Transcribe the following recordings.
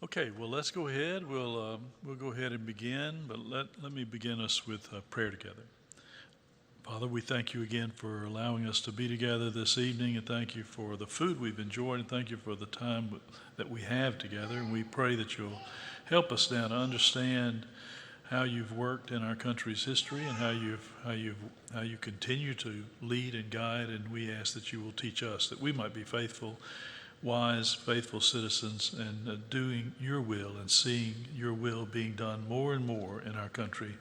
Okay, well, let's go ahead. We'll go ahead and begin, but let me begin us with prayer together. Father, we thank you again for allowing us to be together this evening, and thank you for the food we've enjoyed, and thank you for the time that we have together. And we pray that you'll help us now to understand how you've worked in our country's history and how you continue to lead and guide. And we ask that you will teach us that we might be wise, faithful citizens, and doing your will and seeing your will being done more and more in our country,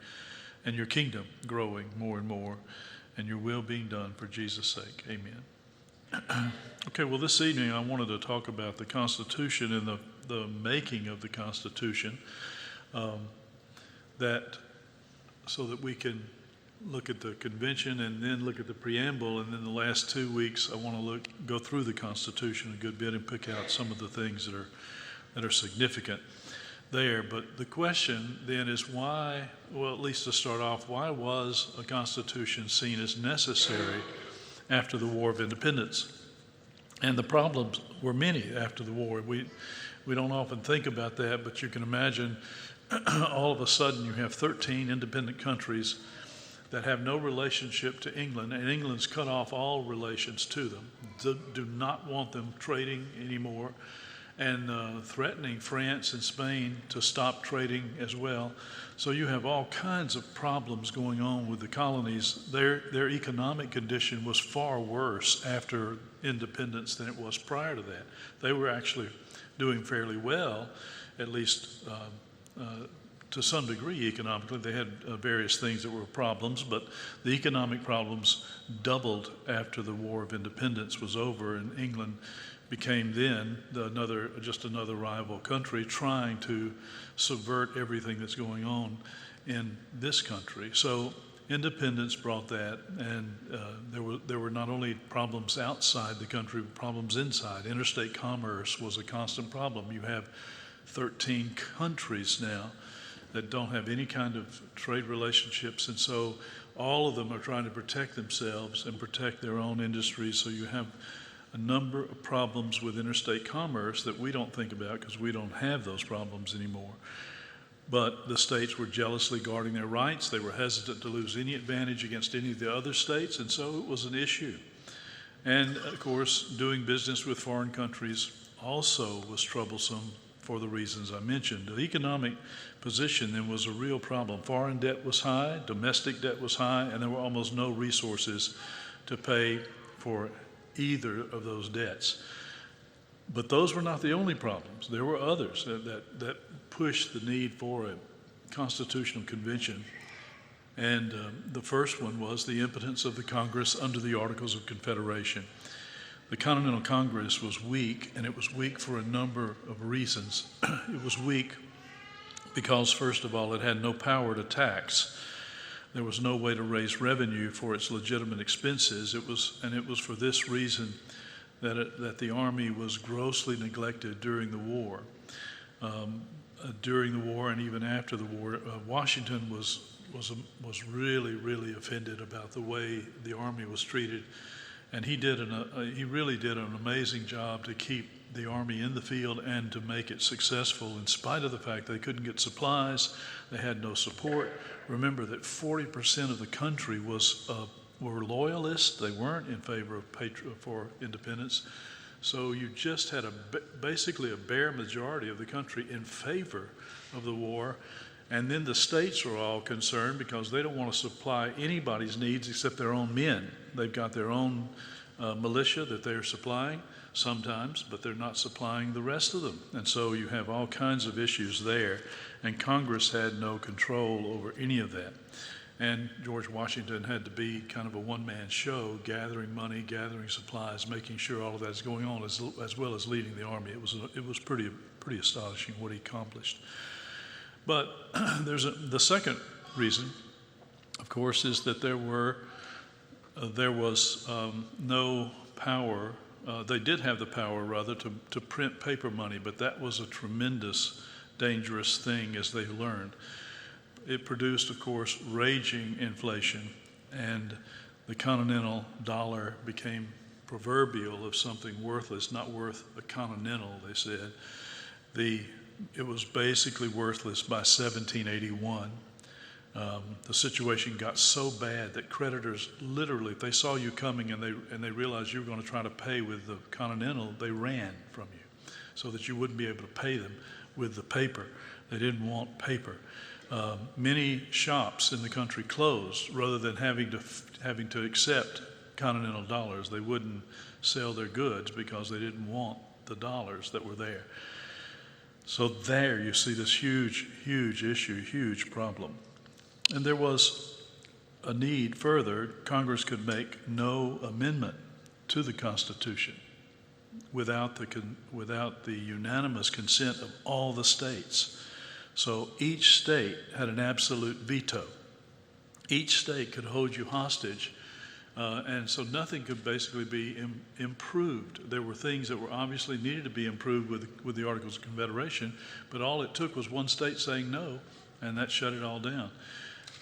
and your kingdom growing more and more, and your will being done for Jesus' sake. Amen. Okay, well, this evening I wanted to talk about the Constitution and the making of the Constitution, so that we can look at the convention and then look at the preamble, and then the last 2 weeks I want to go through the Constitution a good bit and pick out some of the things that are significant there. But the question then is why, well, at least to start off, why was a Constitution seen as necessary after the War of Independence? And the problems were many after the war. We don't often think about that, but you can imagine all of a sudden you have 13 independent countries that have no relationship to England, and England's cut off all relations to them, do not want them trading anymore, and threatening France and Spain to stop trading as well. So you have all kinds of problems going on with the colonies. Their economic condition was far worse after independence than it was prior to that. They were actually doing fairly well, at least to some degree economically. They had various things that were problems, but the economic problems doubled after the War of Independence was over, and England became then just another rival country trying to subvert everything that's going on in this country. So independence brought that, and there were not only problems outside the country, but problems inside. Interstate commerce was a constant problem. You have 13 countries now that don't have any kind of trade relationships, and so all of them are trying to protect themselves and protect their own industries. So you have a number of problems with interstate commerce that we don't think about because we don't have those problems anymore. But the states were jealously guarding their rights. They were hesitant to lose any advantage against any of the other states, and so it was an issue. And of course, doing business with foreign countries also was troublesome for the reasons I mentioned. The economic position then was a real problem. Foreign debt was high, domestic debt was high, and there were almost no resources to pay for either of those debts. But those were not the only problems. There were others that pushed the need for a constitutional convention. And the first one was the impotence of the Congress under the Articles of Confederation. The Continental Congress was weak, and it was weak for a number of reasons. It was weak because, first of all, it had no power to tax. There was no way to raise revenue for its legitimate expenses. It was for this reason that the Army was grossly neglected during the war. During the war and even after the war, Washington was really, really offended about the way the Army was treated And he really did an amazing job to keep the Army in the field and to make it successful in spite of the fact they couldn't get supplies, they had no support. Remember that 40% of the country were loyalists. They weren't in favor of for independence. So you just had basically a bare majority of the country in favor of the war. And then the states are all concerned because they don't want to supply anybody's needs except their own men. They've got their own militia that they're supplying sometimes, but they're not supplying the rest of them. And so you have all kinds of issues there. And Congress had no control over any of that. And George Washington had to be kind of a one-man show, gathering money, gathering supplies, making sure all of that is going on, as well as leading the Army. It was pretty astonishing what he accomplished. But the second reason, of course, is that there was no power. They did have the power, rather, to print paper money, but that was a tremendous, dangerous thing, as they learned. It produced, of course, raging inflation, and the continental dollar became proverbial of something worthless, not worth a continental, they said. It was basically worthless by 1781. The situation got so bad that creditors literally, if they saw you coming and they realized you were going to try to pay with the continental, they ran from you so that you wouldn't be able to pay them with the paper. They didn't want paper. Many shops in the country closed rather than having to accept continental dollars. They wouldn't sell their goods because they didn't want the dollars that were there. So there you see this huge, huge issue, huge problem. And there was a need further. Congress could make no amendment to the Constitution without the unanimous consent of all the states. So each state had an absolute veto. Each state could hold you hostage, and so nothing could basically be improved. There were things that were obviously needed to be improved with the Articles of Confederation, but all it took was one state saying no, and that shut it all down.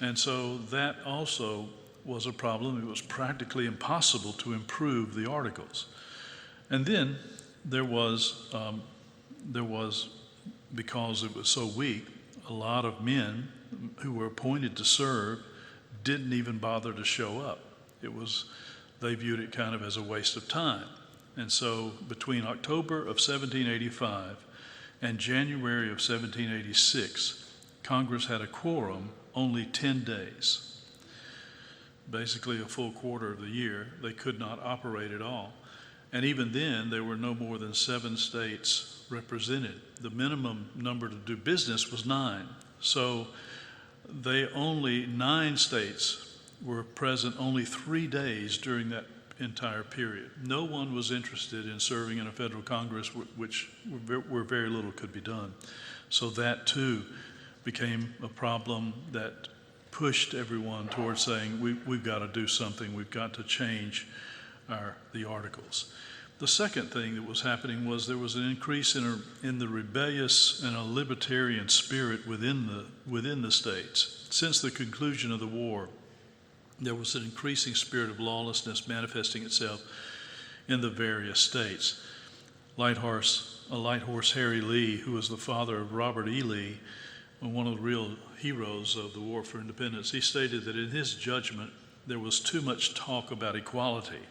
And so that also was a problem. It was practically impossible to improve the Articles. And then there was, because it was so weak, a lot of men who were appointed to serve didn't even bother to show up. They viewed it kind of as a waste of time. And so between October of 1785 and January of 1786, Congress had a quorum only 10 days. Basically a full quarter of the year. They could not operate at all. And even then, there were no more than 7 states represented. The minimum number to do business was 9. So 9 states were present only 3 days during that entire period. No one was interested in serving in a federal Congress, where very little could be done. So that too became a problem that pushed everyone towards saying, we've got to do something, we've got to change the Articles. The second thing that was happening was there was an increase in the rebellious and a libertarian spirit within the states. Since the conclusion of the war, there was an increasing spirit of lawlessness manifesting itself in the various states. Light Horse Harry Lee, who was the father of Robert E. Lee, one of the real heroes of the War for Independence, he stated that in his judgment, there was too much talk about equality,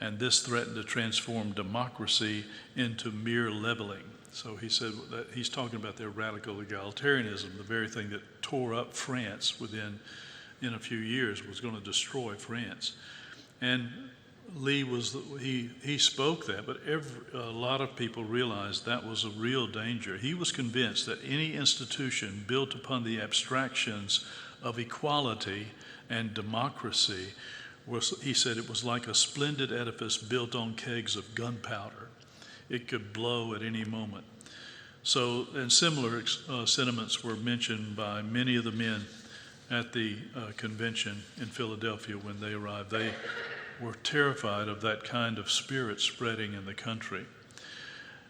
and this threatened to transform democracy into mere leveling. So he said that he's talking about their radical egalitarianism, the very thing that tore up France in a few years was going to destroy France. And Lee he spoke that, but a lot of people realized that was a real danger. He was convinced that any institution built upon the abstractions of equality and democracy he said it was like a splendid edifice built on kegs of gunpowder. It could blow at any moment. So, and similar sentiments were mentioned by many of the men at the convention in Philadelphia when they arrived. They were terrified of that kind of spirit spreading in the country.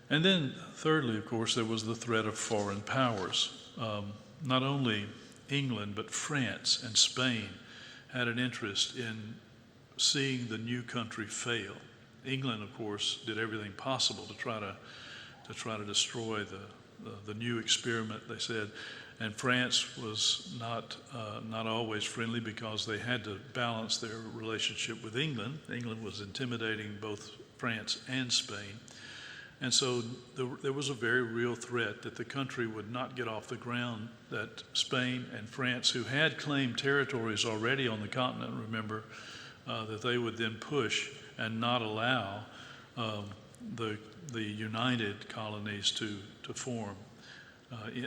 And then thirdly, of course, there was the threat of foreign powers. Not only England, but France and Spain had an interest in seeing the new country fail. England, of course, did everything possible to try to destroy the new experiment, they said. And France was not always friendly because they had to balance their relationship with England. England was intimidating both France and Spain. And so there was a very real threat that the country would not get off the ground, that Spain and France, who had claimed territories already on the continent, remember, that they would then push and not allow the united colonies to form,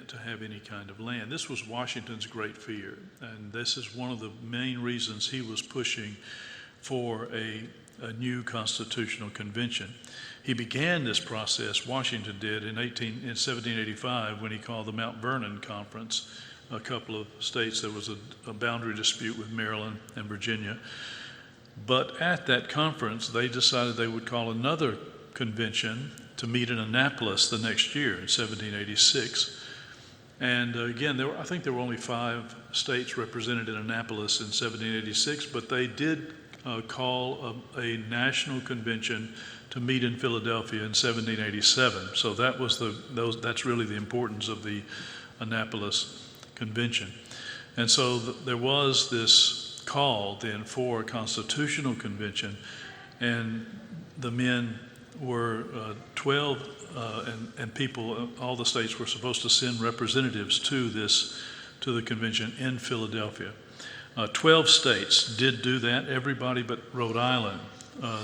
to have any kind of land. This was Washington's great fear, and this is one of the main reasons he was pushing for a new constitutional convention. He began this process, Washington did, in 1785 when he called the Mount Vernon Conference. A couple of states, there was a boundary dispute with Maryland and Virginia. But at that conference, they decided they would call another convention to meet in Annapolis the next year in 1786. And again, I think there were only 5 states represented in Annapolis in 1786, but they did call a national convention to meet in Philadelphia in 1787. So that's really the importance of the Annapolis Convention. And so there was this call then for a constitutional convention, and the men were 12, and people, all the states were supposed to send representatives to the convention in Philadelphia. 12 states did do that. Everybody but Rhode Island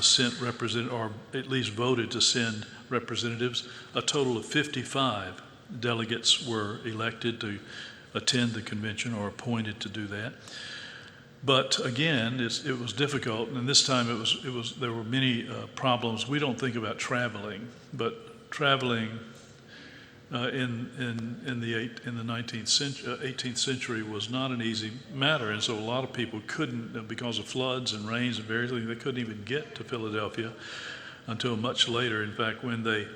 sent or at least voted to send representatives. A total of 55 delegates were elected to attend the convention or appointed to do that. But again, it was difficult, and this time there were many problems. We don't think about traveling, but traveling in the 18th century was not an easy matter, and so a lot of people couldn't, because of floods and rains and various things, they couldn't even get to Philadelphia until much later. In fact, when the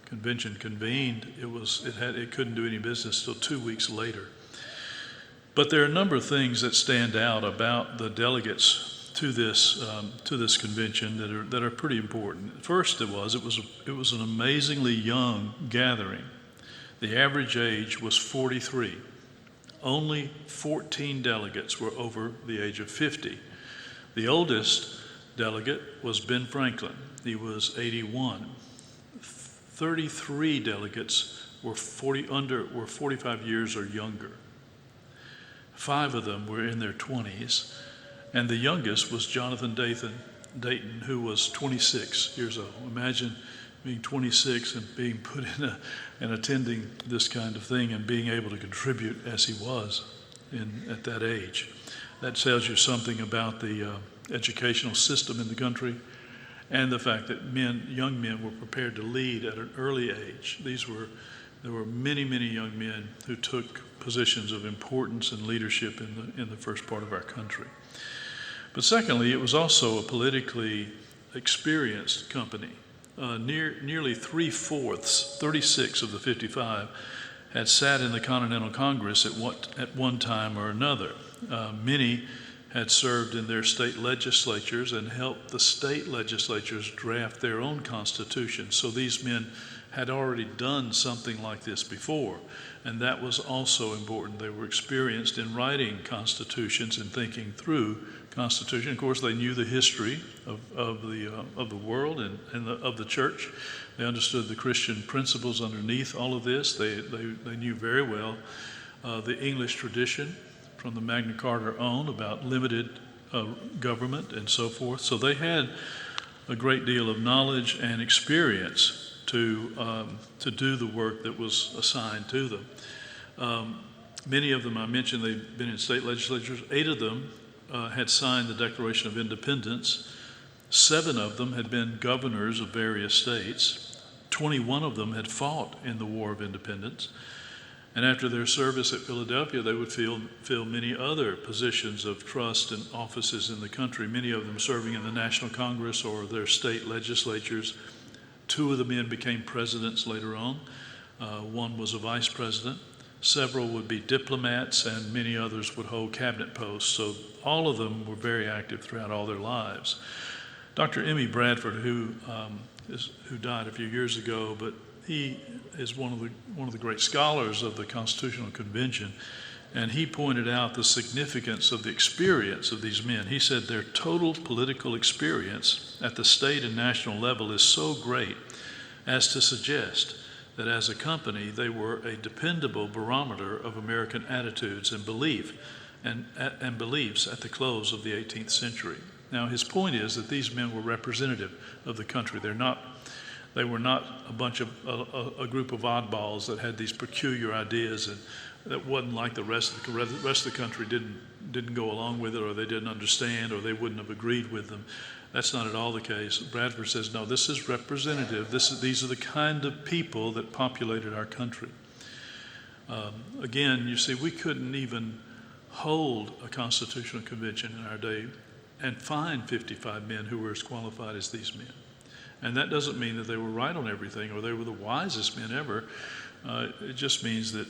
convention convened, it couldn't do any business till 2 weeks later. But there are a number of things that stand out about the delegates to this convention that are pretty important. First, it was an amazingly young gathering. The average age was 43. Only 14 delegates were over the age of 50. The oldest delegate was Ben Franklin. He was 81. 33 delegates were 45 years or younger. 5 of them were in their 20s. And the youngest was Jonathan Dayton, who was 26 years old. Imagine being 26 and being put in and attending this kind of thing and being able to contribute as he was at that age. That tells you something about the educational system in the country and the fact that young men were prepared to lead at an early age. There were many, many young men who took positions of importance and leadership in the first part of our country. But secondly, it was also a politically experienced company. Nearly 3/4, 36 of the 55, had sat in the Continental Congress at one time or another. Many had served in their state legislatures and helped the state legislatures draft their own constitutions. So these men had already done something like this before, and that was also important. They were experienced in writing constitutions and thinking through Constitution. Of course, they knew the history of the world and of the church. They understood the Christian principles underneath all of this. They knew very well the English tradition from the Magna Carta on about limited government and so forth. So they had a great deal of knowledge and experience to do the work that was assigned to them. Many of them, I mentioned, they've been in state legislatures. 8 of them had signed the Declaration of Independence. 7 of them had been governors of various states. 21 of them had fought in the War of Independence. And after their service at Philadelphia, they would fill many other positions of trust and offices in the country, many of them serving in the National Congress or their state legislatures. 2 of the men became presidents later on. One was a vice president. several would be diplomats, and many others would hold cabinet posts. So all of them were very active throughout all their lives. Dr. Emmy Bradford, who died a few years ago, but he is one of the great scholars of the Constitutional Convention, and he pointed out the significance of the experience of these men. He said their total political experience at the state and national level is so great as to suggest that as a company they were a dependable barometer of American attitudes and beliefs at the close of the 18th century. Now, his point is that these men were representative of the country. They were not a group of oddballs that had these peculiar ideas and that wasn't like the rest of the country didn't go along with it, or they didn't understand, or they wouldn't have agreed with them. That's not at all the case. Bradford says, no, this is representative. These are the kind of people that populated our country. Again, you see, we couldn't even hold a constitutional convention in our day and find 55 men who were as qualified as these men. And that doesn't mean that they were right on everything or they were the wisest men ever. It just means that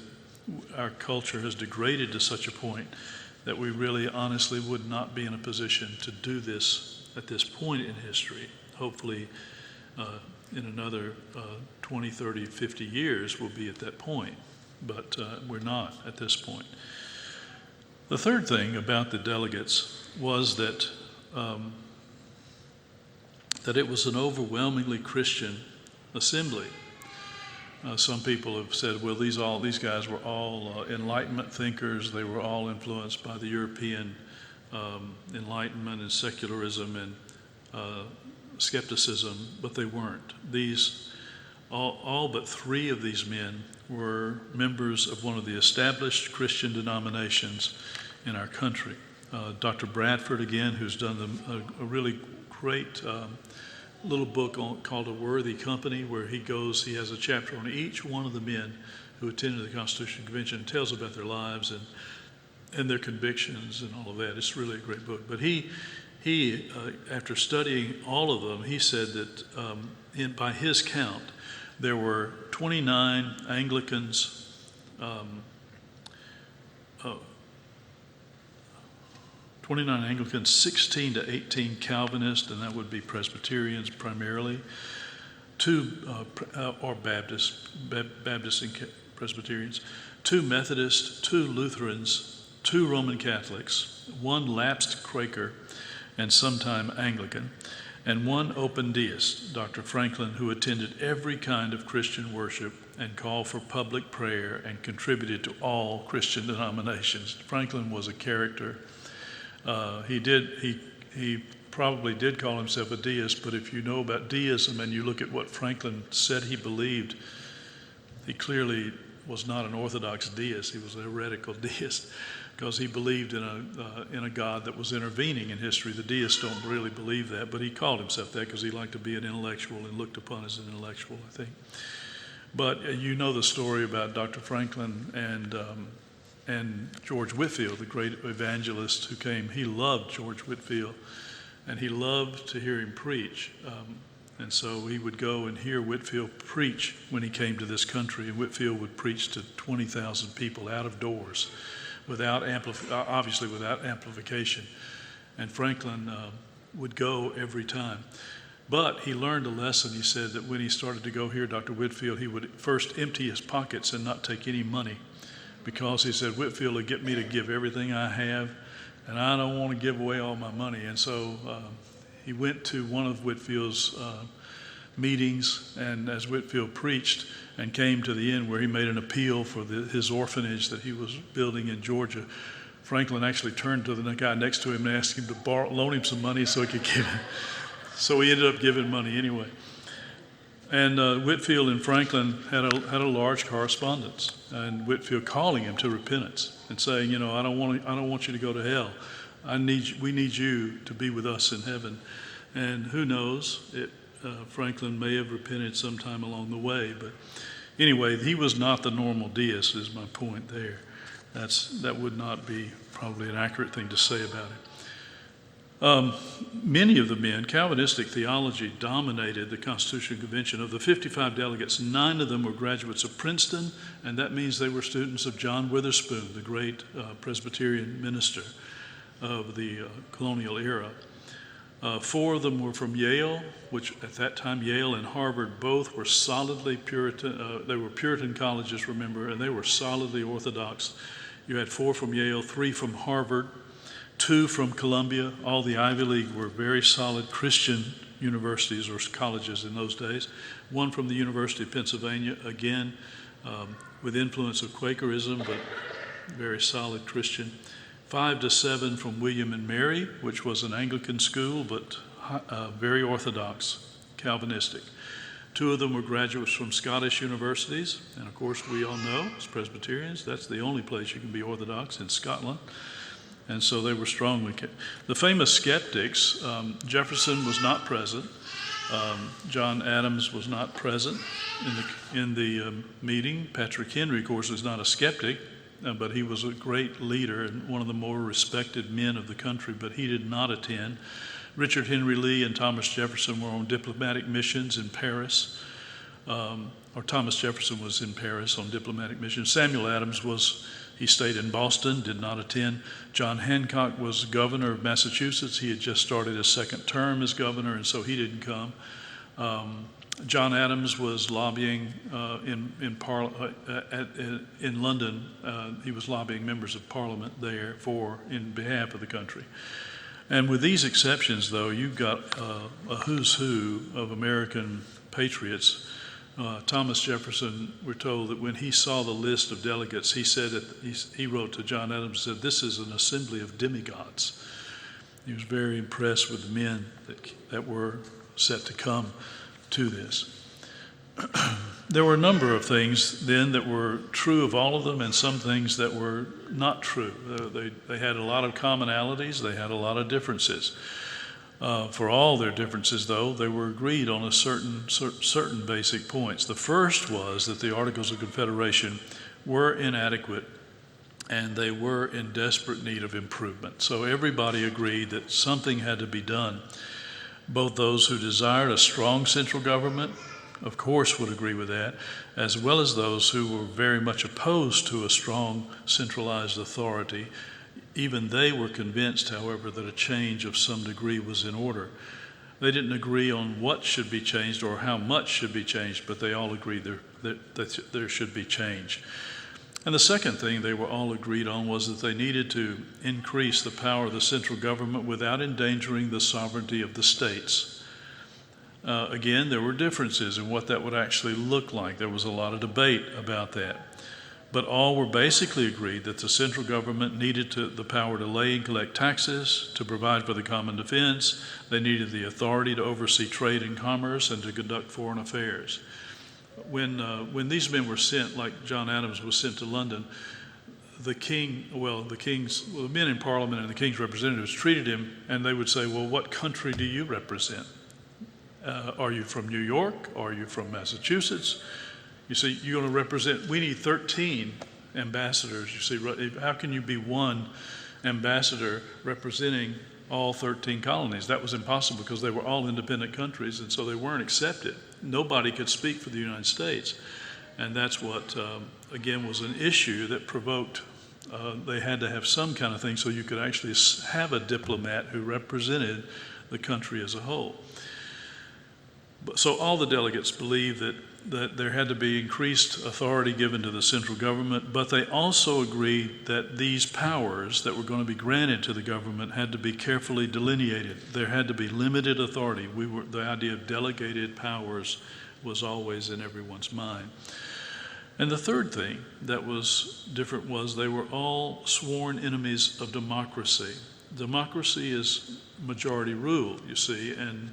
our culture has degraded to such a point that we really honestly would not be in a position to do this at this point in history. Hopefully in another 20, 30, 50 years we'll be at that point, but we're not at this point. The third thing about the delegates was that it was an overwhelmingly Christian assembly. Some people have said, well, these guys were all Enlightenment thinkers. They were all influenced by the European Enlightenment and secularism and skepticism, but they weren't. All but three of these men were members of one of the established Christian denominations in our country. Dr. Bradford, again, who's done a really great little book called A Worthy Company, where he has a chapter on each one of the men who attended the Constitutional Convention and tells about their lives and their convictions and all of that. It's really a great book. But he after studying all of them, he said that by his count, there were 29 Anglicans, 16 to 18 Calvinists, and that would be Presbyterians primarily, or Baptists and Presbyterians, 2 Methodists, 2 Lutherans, 2 Roman Catholics, 1 lapsed Quaker and sometime Anglican, and 1 open deist, Dr. Franklin, who attended every kind of Christian worship and called for public prayer and contributed to all Christian denominations. Franklin was a character. He probably did call himself a deist, but if you know about deism and you look at what Franklin said he believed, he clearly was not an orthodox deist. He was a heretical deist because he believed in a God that was intervening in history. The deists don't really believe that, but he called himself that because he liked to be an intellectual and looked upon as an intellectual, I think. But you know the story about Dr. Franklin and George Whitefield, the great evangelist who came. He loved George Whitefield, and he loved to hear him preach. And so he would go and hear Whitefield preach when he came to this country, and Whitefield would preach to 20,000 people out of doors, obviously without amplification. And Franklin would go every time. But he learned a lesson. He said that when he started to go hear Dr. Whitefield, he would first empty his pockets and not take any money, because he said, Whitefield will get me to give everything I have, and I don't want to give away all my money. And so he went to one of Whitefield's meetings, and as Whitefield preached and came to the end where he made an appeal for his orphanage that he was building in Georgia, Franklin actually turned to the guy next to him and asked him to loan him some money so he could give it. So he ended up giving money anyway. And Whitefield and Franklin had a large correspondence, and Whitefield calling him to repentance and saying, I don't want you to go to hell. We need you to be with us in heaven. And who knows, Franklin may have repented sometime along the way, but anyway, he was not the normal deist, is my point there. That would not be probably an accurate thing to say about Many of the men, Calvinistic theology dominated the Constitutional Convention. Of the 55 delegates, 9 of them were graduates of Princeton, and that means they were students of John Witherspoon, the great Presbyterian minister of the colonial era. 4 of them were from Yale, which at that time Yale and Harvard both were solidly Puritan. They were Puritan colleges, remember, and they were solidly Orthodox. You had 4 from Yale, 3 from Harvard, 2 from Columbia. All the Ivy League were very solid Christian universities or colleges in those days. 1 from the University of Pennsylvania, again, with influence of Quakerism, but very solid Christian. 5 to 7 from William and Mary, which was an Anglican school, but very Orthodox, Calvinistic. 2 of them were graduates from Scottish universities, and of course we all know, as Presbyterians, that's the only place you can be Orthodox, in Scotland. And so they were strongly. The famous skeptics, Jefferson was not present. John Adams was not present in the meeting. Patrick Henry, of course, is not a skeptic, but he was a great leader and one of the more respected men of the country, but he did not attend. Richard Henry Lee and Thomas Jefferson were on diplomatic missions in Paris, or Thomas Jefferson was in Paris on diplomatic missions. Samuel Adams he stayed in Boston, did not attend. John Hancock was governor of Massachusetts. He had just started his second term as governor, and so he didn't come. John Adams was lobbying in London. He was lobbying members of Parliament there in behalf of the country. And with these exceptions, though, you've got a who's who of American patriots. Thomas Jefferson, we're told that when he saw the list of delegates, he said that he wrote to John Adams and said, "This is an assembly of demigods." He was very impressed with the men that were set to come to this. There were a number of things then that were true of all of them, and some things that were not true. They had a lot of commonalities. They had a lot of differences. For all their differences, though, they were agreed on certain basic points. The first was that the Articles of Confederation were inadequate and they were in desperate need of improvement. So everybody agreed that something had to be done. Both those who desired a strong central government, of course, would agree with that, as well as those who were very much opposed to a strong centralized authority. Even they were convinced, however, that a change of some degree was in order. They didn't agree on what should be changed or how much should be changed, but they all agreed that there should be change. And the second thing they were all agreed on was that they needed to increase the power of the central government without endangering the sovereignty of the states. Again, there were differences in what that would actually look like. There was a lot of debate about that. But all were basically agreed that the central government needed the power to lay and collect taxes, to provide for the common defense. They needed the authority to oversee trade and commerce and to conduct foreign affairs. When these men were sent, like John Adams was sent to London, the men in Parliament and the King's representatives treated him, and they would say, "Well, what country do you represent? Are you from New York? Are you from Massachusetts? You see, you're going to represent, we need 13 ambassadors. You see, how can you be one ambassador representing all 13 colonies? That was impossible because they were all independent countries, and so they weren't accepted. Nobody could speak for the United States. And that's what, again, was an issue that provoked, they had to have some kind of thing so you could actually have a diplomat who represented the country as a whole. So all the delegates believed that there had to be increased authority given to the central government, but they also agreed that these powers that were going to be granted to the government had to be carefully delineated. There had to be limited authority. The idea of delegated powers was always in everyone's mind. And the third thing that was different was they were all sworn enemies of democracy. Democracy is majority rule, you see, and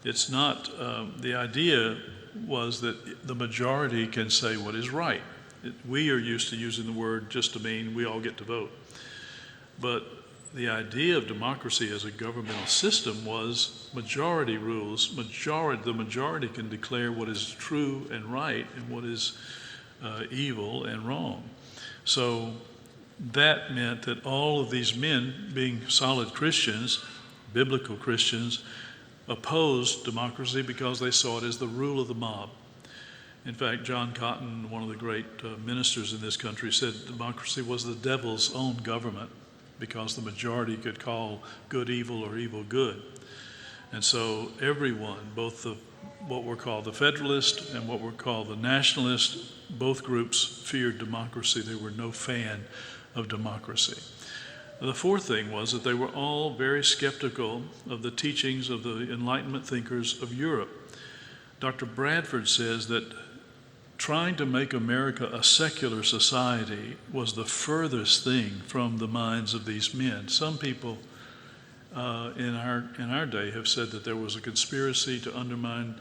it's not, the idea was that the majority can say what is right. We are used to using the word just to mean we all get to vote. But the idea of democracy as a governmental system was majority rules. The majority can declare what is true and right and what is evil and wrong. So that meant that all of these men, being solid Christians, biblical Christians, opposed democracy because they saw it as the rule of the mob. In fact, John Cotton, one of the great ministers in this country, said democracy was the devil's own government because the majority could call good evil or evil good. And so everyone, both what were called the Federalists and what were called the Nationalists, both groups feared democracy. They were no fan of democracy. The fourth thing was that they were all very skeptical of the teachings of the Enlightenment thinkers of Europe. Dr. Bradford says that trying to make America a secular society was the furthest thing from the minds of these men. Some people in our day have said that there was a conspiracy to undermine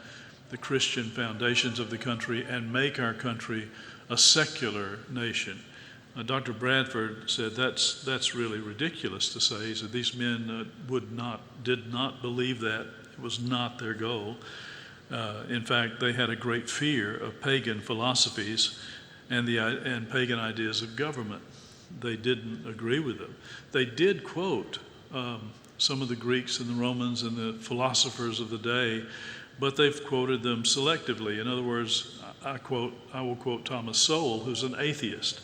the Christian foundations of the country and make our country a secular nation. Dr. Bradford said that's really ridiculous to say. He said these men did not believe that. It was not their goal. In fact, they had a great fear of pagan philosophies and pagan ideas of government. They didn't agree with them. They did quote some of the Greeks and the Romans and the philosophers of the day, but they've quoted them selectively. In other words, I will quote Thomas Sowell, who's an atheist.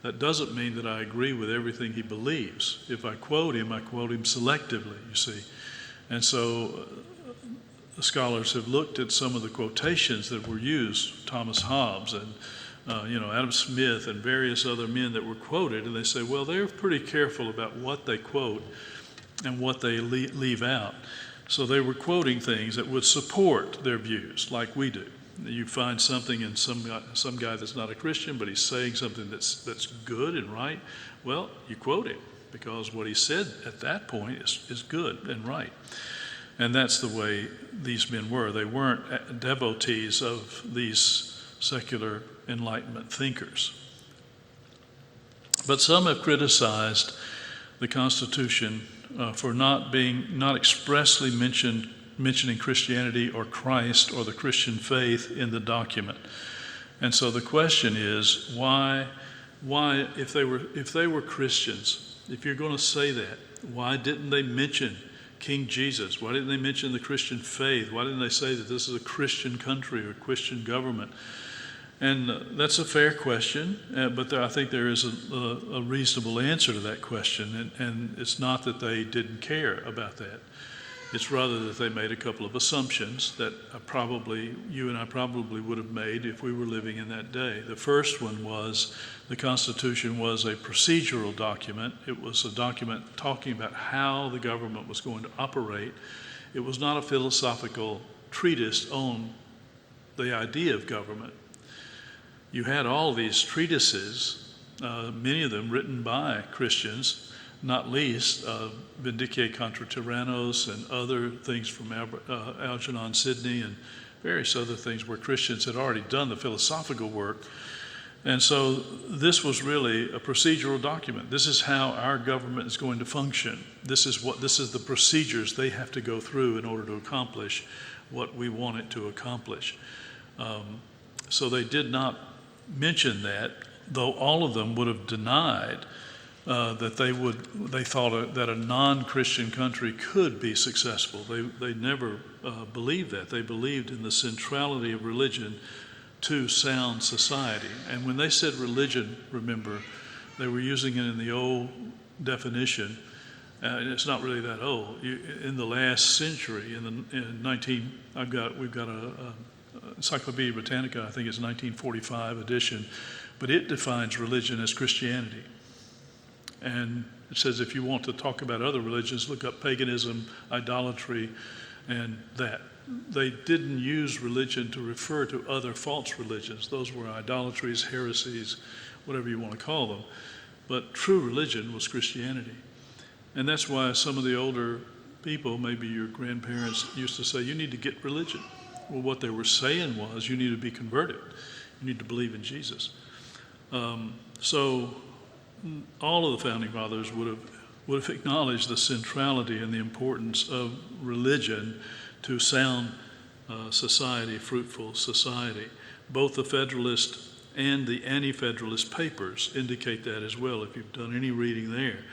That doesn't mean that I agree with everything he believes. If I quote him selectively, you see. And so the scholars have looked at some of the quotations that were used, Thomas Hobbes and Adam Smith and various other men that were quoted, and they say, well, they're pretty careful about what they quote and what they leave out. So they were quoting things that would support their views, like we do. You find something in some guy that's not a Christian, but he's saying something that's good and right. Well, you quote him because what he said at that point is good and right. And that's the way these men were. They weren't devotees of these secular Enlightenment thinkers. But some have criticized the Constitution for not expressly mentioning Christianity or Christ or the Christian faith in the document. And so the question is, why if they were Christians, if you're going to say that, why didn't they mention King Jesus? Why didn't they mention the Christian faith? Why didn't they say that this is a Christian country or a Christian government? And that's a fair question, but I think there is a reasonable answer to that question, and it's not that they didn't care about that. It's rather that they made a couple of assumptions that you and I probably would have made if we were living in that day. The first one was the Constitution was a procedural document. It was a document talking about how the government was going to operate. It was not a philosophical treatise on the idea of government. You had all these treatises, many of them written by Christians, not least Vindicare contra Tyrannos and other things from Algernon Sidney and various other things where Christians had already done the philosophical work. And so this was really a procedural document. This is how our government is going to function. This is the procedures they have to go through in order to accomplish what we want it to accomplish. So they did not mention that, though all of them would have denied that they thought that a non-Christian country could be successful. They never believed that. They believed in the centrality of religion to sound society. And when they said religion, remember, they were using it in the old definition, and it's not really that old. In the last century, we've got a Encyclopedia Britannica, I think it's 1945 edition, but it defines religion as Christianity. And it says if you want to talk about other religions, look up paganism, idolatry, and that. They didn't use religion to refer to other false religions. Those were idolatries, heresies, whatever you want to call them. But true religion was Christianity. And that's why some of the older people, maybe your grandparents, used to say, you need to get religion. Well, what they were saying was you need to be converted. You need to believe in Jesus. So all of the Founding Fathers would have acknowledged the centrality and the importance of religion to sound society, fruitful society. Both the Federalist and the Anti-Federalist papers indicate that as well, if you've done any reading there.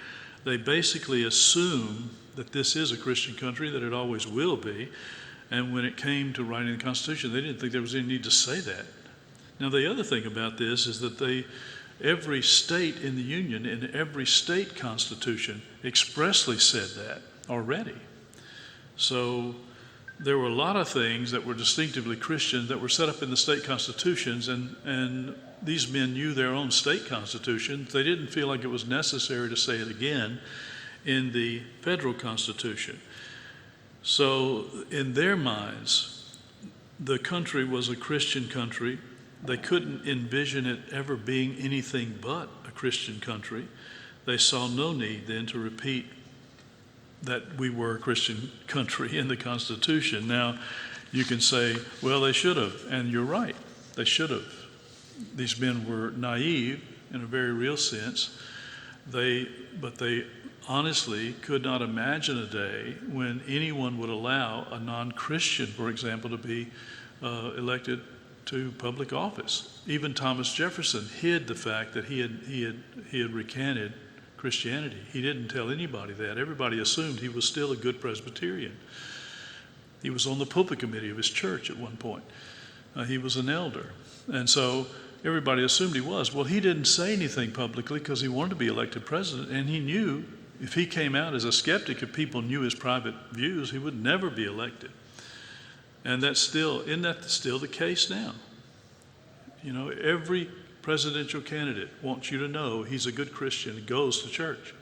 They basically assume that this is a Christian country, that it always will be. And when it came to writing the Constitution, they didn't think there was any need to say that. Now, the other thing about this is that every state in the Union, in every state constitution, expressly said that already. So there were a lot of things that were distinctively Christian that were set up in the state constitutions, and these men knew their own state constitutions. They didn't feel like it was necessary to say it again in the federal constitution. So in their minds, the country was a Christian country. They couldn't envision it ever being anything but a Christian country. They saw no need then to repeat that we were a Christian country in the Constitution. Now, you can say, well, they should have, and you're right, they should have. These men were naive in a very real sense, but they honestly could not imagine a day when anyone would allow a non-Christian, for example, to be elected to public office. Even Thomas Jefferson hid the fact that he had recanted Christianity. He didn't tell anybody that. Everybody assumed he was still a good Presbyterian. He was on the pulpit committee of his church at one point. He was an elder. And so everybody assumed he was. Well, he didn't say anything publicly because he wanted to be elected president, and he knew if he came out as a skeptic, if people knew his private views, he would never be elected. And isn't that still the case now? You know, every presidential candidate wants you to know he's a good Christian and goes to church.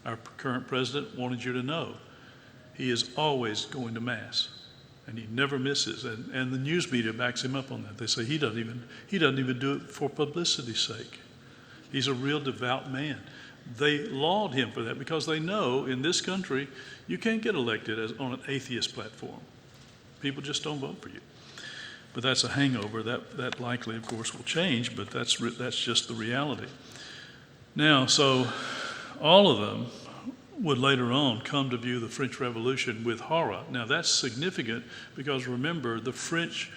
Our current president wanted you to know he is always going to Mass, and he never misses. And the news media backs him up on that. They say he doesn't even do it for publicity's sake. He's a real devout man. They laud him for that because they know in this country you can't get elected on an atheist platform. People just don't vote for you. But that's a hangover. That likely, of course, will change, but that's just the reality. Now, so all of them would later on come to view the French Revolution with horror. Now, that's significant because remember, the French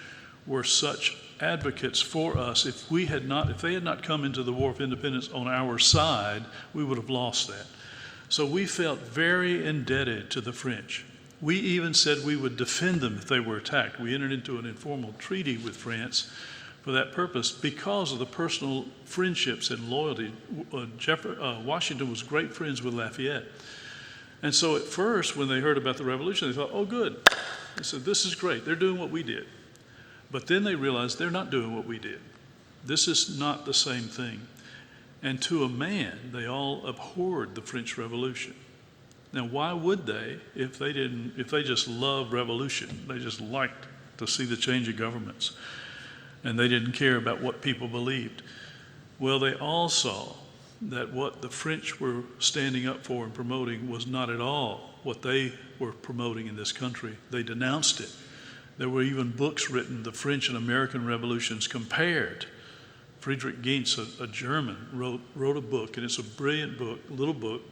were such advocates for us. If they had not come into the War of Independence on our side, we would have lost that. So we felt very indebted to the French. We even said we would defend them if they were attacked. We entered into an informal treaty with France for that purpose because of the personal friendships and loyalty. Washington was great friends with Lafayette. And so at first, when they heard about the revolution, they thought, oh, good. They said, this is great. They're doing what we did. But then they realized they're not doing what we did. This is not the same thing. And to a man, they all abhorred the French Revolution. Now, why would they if they just loved revolution? They just liked to see the change of governments, and they didn't care about what people believed. Well, they all saw that what the French were standing up for and promoting was not at all what they were promoting in this country. They denounced it. There were even books written, the French and American revolutions compared. Friedrich Gintz, a German, wrote a book, and it's a brilliant book, little book,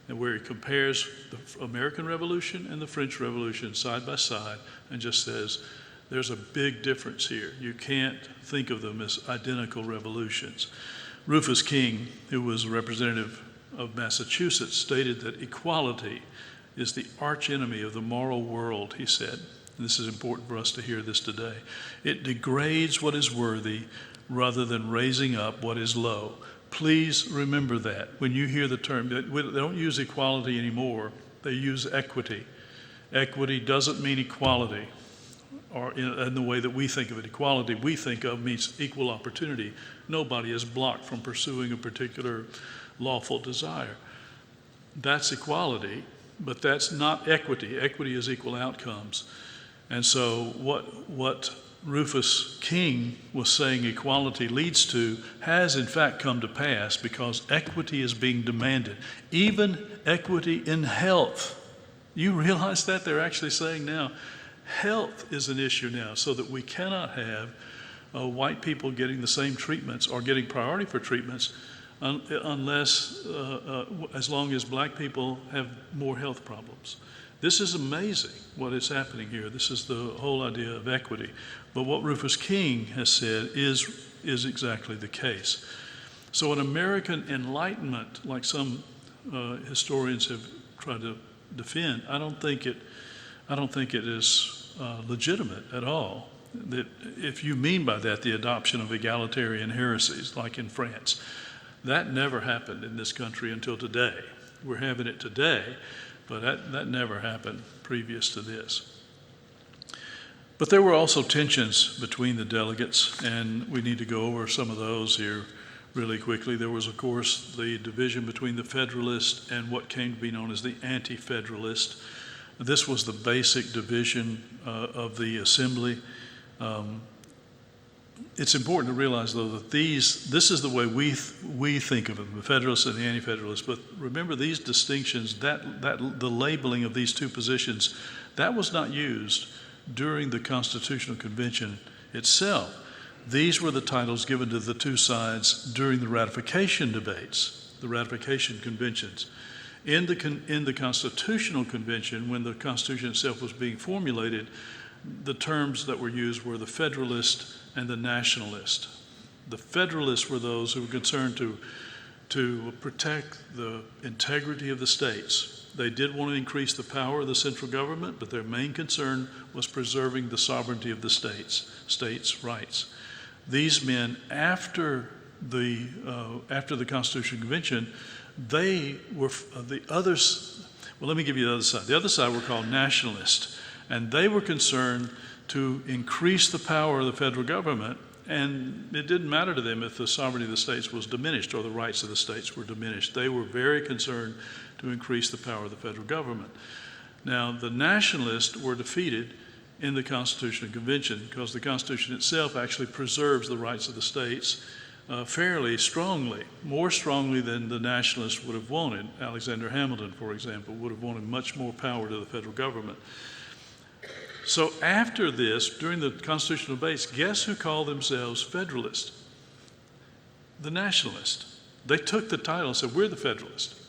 and where he compares the American Revolution and the French Revolution side by side and just says, there's a big difference here. You can't think of them as identical revolutions. Rufus King, who was a representative of Massachusetts, stated that equality is the archenemy of the moral world, he said. And this is important for us to hear this today. It degrades what is worthy rather than raising up what is low. Please remember that. When you hear the term, they don't use equality anymore, they use equity. Equity doesn't mean equality, or in the way that we think of it. Equality we think of means equal opportunity. Nobody is blocked from pursuing a particular lawful desire. That's equality, but that's not equity. Equity is equal outcomes. And so what Rufus King was saying equality leads to has in fact come to pass because equity is being demanded. Even equity in health. You realize that? They're actually saying now health is an issue now, so that we cannot have white people getting the same treatments or getting priority for treatments unless, as long as black people have more health problems. This is amazing what is happening here. This is the whole idea of equity. But what Rufus King has said is exactly the case. So an American Enlightenment, like some historians have tried to defend, I don't think it is legitimate at all. That if you mean by that the adoption of egalitarian heresies, like in France, that never happened in this country until today. We're having it today, but that never happened previous to this. But there were also tensions between the delegates, and we need to go over some of those here really quickly. There was, of course, the division between the Federalists and what came to be known as the Anti-Federalist. This was the basic division of the Assembly. It's important to realize, though, that this is the way we think of them, the Federalists and the Anti-Federalists. But remember, these distinctions, the labeling of these two positions, that was not used during the Constitutional Convention itself. These were the titles given to the two sides during the ratification debates, the ratification conventions. In the Constitutional Convention, when the Constitution itself was being formulated, the terms that were used were the Federalist and the Nationalist. The Federalists were those who were concerned to protect the integrity of the states. They did want to increase the power of the central government, but their main concern was preserving the sovereignty of the states' rights. These men, after the Constitutional Convention, they were the others. Well, let me give you the other side. The other side were called Nationalists, and they were concerned to increase the power of the federal government, and it didn't matter to them if the sovereignty of the states was diminished or the rights of the states were diminished. They were very concerned to increase the power of the federal government. Now, the Nationalists were defeated in the Constitutional Convention because the Constitution itself actually preserves the rights of the states fairly strongly, more strongly than the Nationalists would have wanted. Alexander Hamilton, for example, would have wanted much more power to the federal government. So after this, during the constitutional debates, guess who called themselves Federalists? The Nationalists. They took the title and said, we're the Federalists.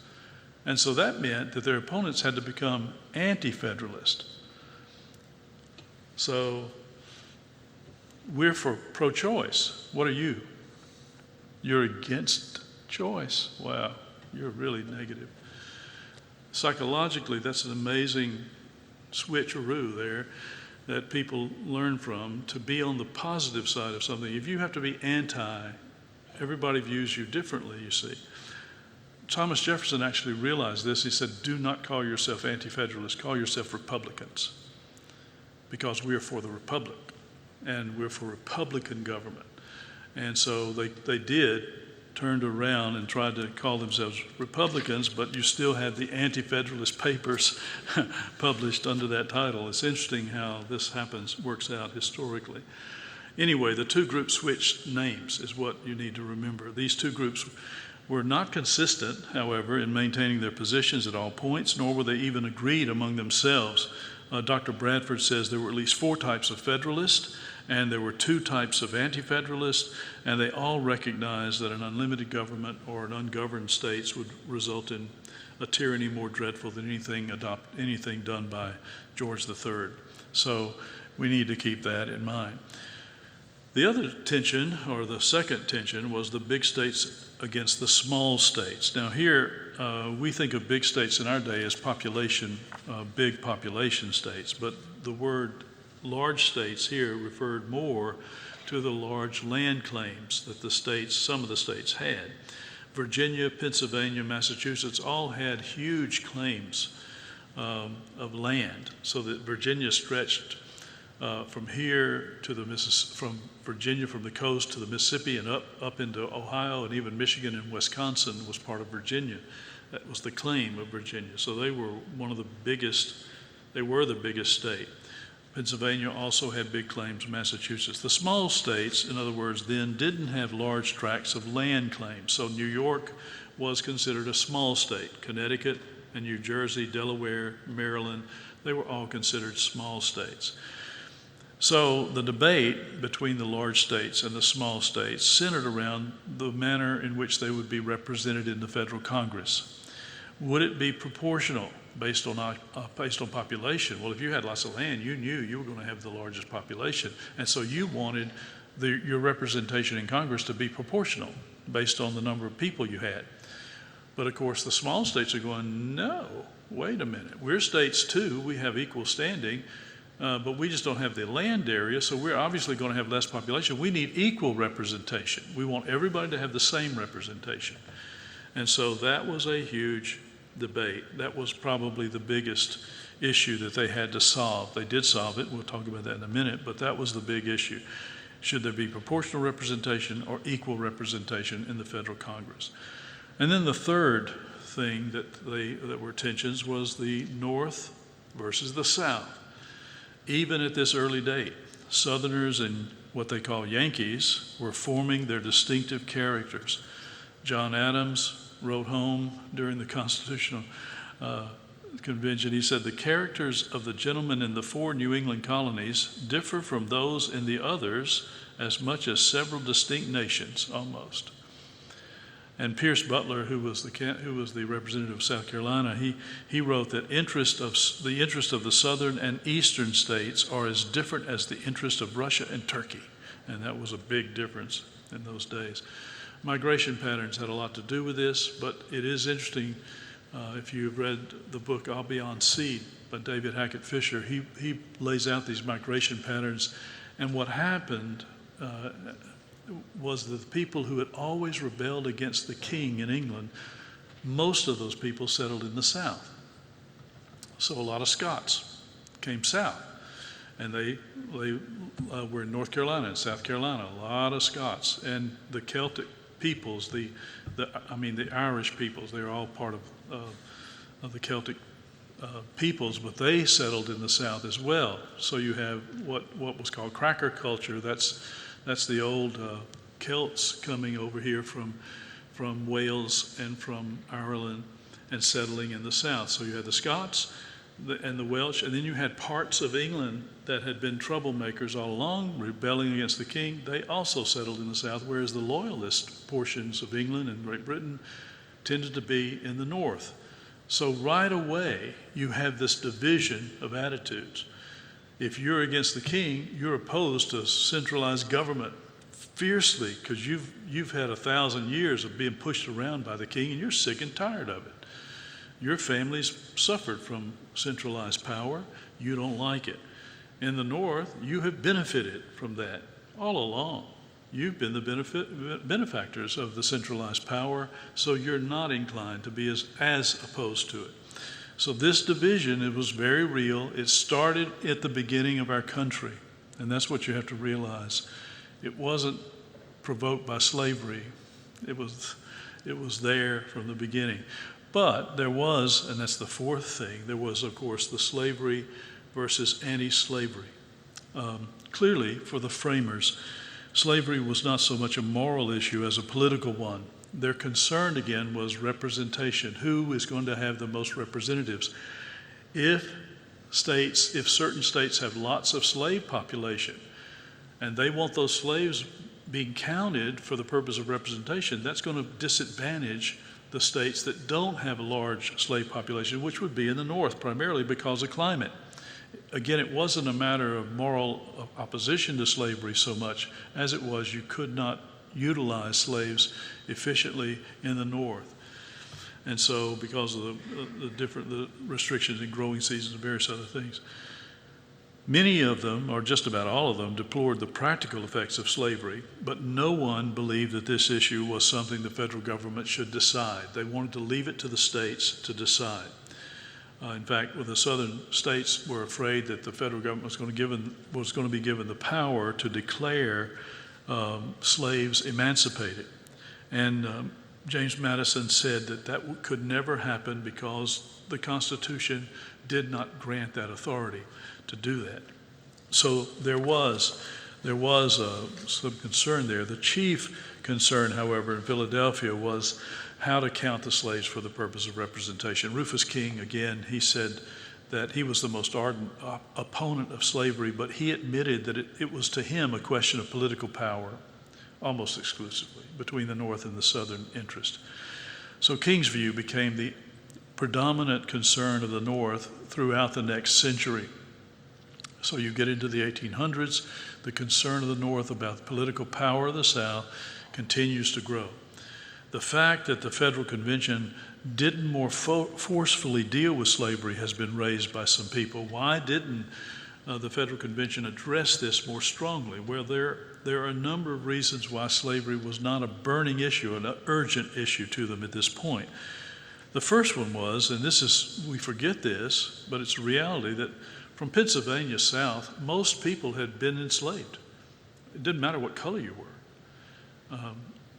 And so that meant that their opponents had to become anti-Federalist. So we're for pro-choice. What are you? You're against choice. Wow, you're really negative. Psychologically, that's an amazing switcheroo there that people learn from, to be on the positive side of something. If you have to be anti, everybody views you differently, you see. Thomas Jefferson actually realized this. He said, do not call yourself anti-federalists, call yourself Republicans, because we're for the Republic and we're for Republican government. And so they turned around and tried to call themselves Republicans, but you still had the anti-federalist papers published under that title. It's interesting how this works out historically. Anyway, the two groups switched names is what you need to remember. These two groups were not consistent, however, in maintaining their positions at all points, nor were they even agreed among themselves. Dr. Bradford says there were at least 4 types of Federalists, and there were 2 types of anti-federalists, and they all recognized that an unlimited government or an ungoverned states would result in a tyranny more dreadful than anything done by George III. So we need to keep that in mind. The other tension, or the second tension, was the big states against the small states. Now here, we think of big states in our day as big population states, but the word large states here referred more to the large land claims that some of the states had. Virginia, Pennsylvania, Massachusetts all had huge claims of land, so that Virginia stretched from here to from Virginia, from the coast to the Mississippi and up into Ohio, and even Michigan and Wisconsin was part of Virginia. That was the claim of Virginia. So they were the biggest state. Pennsylvania also had big claims, Massachusetts. The small states, in other words, then didn't have large tracts of land claims. So New York was considered a small state. Connecticut and New Jersey, Delaware, Maryland, they were all considered small states. So the debate between the large states and the small states centered around the manner in which they would be represented in the federal Congress. Would it be proportional based on population? Well, if you had lots of land, you knew you were going to have the largest population, and so you wanted your representation in Congress to be proportional based on the number of people you had. But of course, the small states are going, no, wait a minute. We're states too. We have equal standing, but we just don't have the land area, so we're obviously going to have less population. We need equal representation. We want everybody to have the same representation. And so that was a huge debate. That was probably the biggest issue that they had to solve. They did solve it. We'll talk about that in a minute, but that was the big issue. Should there be proportional representation or equal representation in the federal Congress? And then the third thing that were tensions was the North versus the South. Even at this early date, Southerners and what they call Yankees were forming their distinctive characters. John Adams wrote home during the Constitutional Convention. He said, "The characters of the gentlemen in the 4 New England colonies differ from those in the others as much as several distinct nations, almost." And Pierce Butler, who was the representative of South Carolina, he wrote that the interest of the southern and eastern states are as different as the interest of Russia and Turkey, and that was a big difference in those days. Migration patterns had a lot to do with this, but it is interesting. If you've read the book I'll Be on Seed by David Hackett Fisher, he lays out these migration patterns, and what happened was that the people who had always rebelled against the king in England, most of those people settled in the South. So a lot of Scots came south, and they were in North Carolina and South Carolina, a lot of Scots. And the Celtic peoples, the Irish peoples, they were all part of the Celtic peoples, but they settled in the South as well. So you have what was called cracker culture. That's the old Celts coming over here from Wales and from Ireland and settling in the South. So you had the Scots and the Welsh, and then you had parts of England that had been troublemakers all along, rebelling against the king. They also settled in the South, whereas the loyalist portions of England and Great Britain tended to be in the North. So right away, you have this division of attitudes. If you're against the king, you're opposed to centralized government fiercely because you've had 1,000 years of being pushed around by the king, and you're sick and tired of it. Your family's suffered from centralized power. You don't like it. In the North, you have benefited from that all along. You've been the benefactors of the centralized power, so you're not inclined to be as opposed to it. So this division, it was very real. It started at the beginning of our country, and that's what you have to realize. It wasn't provoked by slavery. It was there from the beginning. But there was, and that's the fourth thing, there was, of course, the slavery versus anti-slavery. Clearly, for the framers, slavery was not so much a moral issue as a political one. Their concern, again, was representation. Who is going to have the most representatives? If certain states have lots of slave population, and they want those slaves being counted for the purpose of representation, that's going to disadvantage the states that don't have a large slave population, which would be in the North, primarily because of climate. Again, it wasn't a matter of moral opposition to slavery so much as it was you could not utilize slaves efficiently in the North. And so because of the restrictions in growing seasons and various other things, many of them, or just about all of them, deplored the practical effects of slavery, but no one believed that this issue was something the federal government should decide. They wanted to leave it to the states to decide. In fact, the southern states were afraid that the federal government was going to be given the power to declare slaves emancipated. And James Madison said that could never happen because the Constitution did not grant that authority to do that. So there was some concern there. The chief concern, however, in Philadelphia was how to count the slaves for the purpose of representation. Rufus King, again, he said that he was the most ardent opponent of slavery, but he admitted that it was to him a question of political power, almost exclusively, between the North and the Southern interest. So King's view became the predominant concern of the North throughout the next century. So you get into the 1800s, the concern of the North about the political power of the South continues to grow. The fact that the Federal Convention didn't more forcefully deal with slavery has been raised by some people. Why didn't the Federal Convention address this more strongly? Well, there are a number of reasons why slavery was not a burning issue, an urgent issue to them at this point. The first one was, and we forget this, but it's a reality, that from Pennsylvania south, most people had been enslaved. It didn't matter what color you were.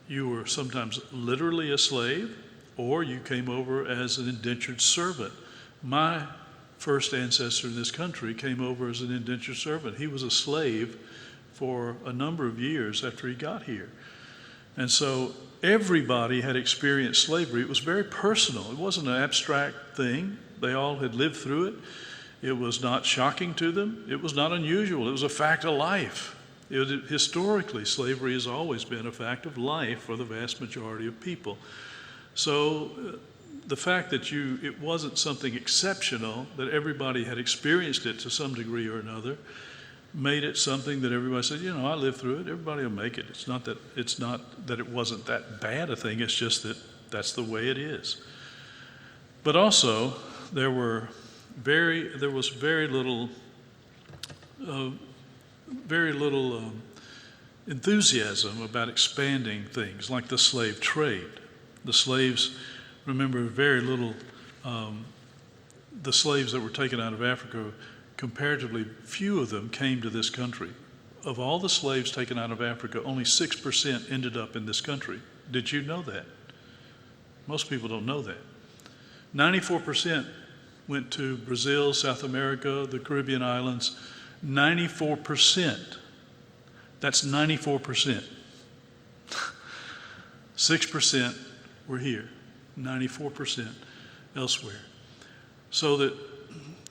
You were sometimes literally a slave, or you came over as an indentured servant. My first ancestor in this country came over as an indentured servant. He was a slave for a number of years after he got here. And so everybody had experienced slavery. It was very personal. It wasn't an abstract thing. They all had lived through it. It was not shocking to them. It was not unusual. It was a fact of life. Historically, slavery has always been a fact of life for the vast majority of people. So the fact that it wasn't something exceptional, that everybody had experienced it to some degree or another, made it something that everybody said, I lived through it, everybody will make it. It's not that it wasn't that bad a thing, it's just that that's the way it is. But also, there was very little enthusiasm about expanding things like the slave trade. The slaves, remember, very little, the slaves that were taken out of Africa, comparatively few of them came to this country. Of all the slaves taken out of Africa, only 6% ended up in this country. Did you know that? Most people don't know that. 94% went to Brazil, South America, the Caribbean islands. 94%. That's 94%. 6% were here, 94% elsewhere. So that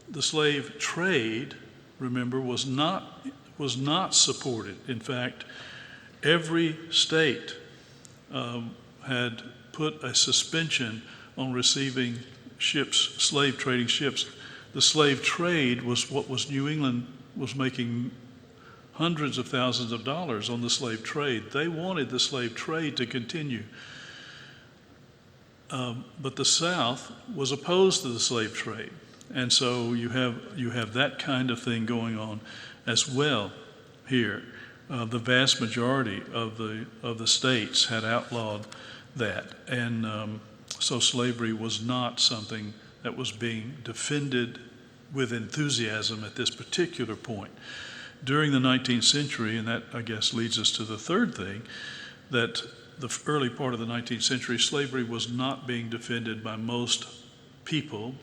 the slave trade, remember, was not supported. In fact, every state had put a suspension on receiving ships, slave trading ships. The slave trade was what New England was making hundreds of thousands of dollars on the slave trade. They wanted the slave trade to continue. But the South was opposed to the slave trade. And so you have that kind of thing going on as well here. The vast majority of the states had outlawed that. And so slavery was not something that was being defended with enthusiasm at this particular point. During the 19th century, and that, I guess, leads us to the third thing, that the early part of the 19th century, slavery was not being defended by most people.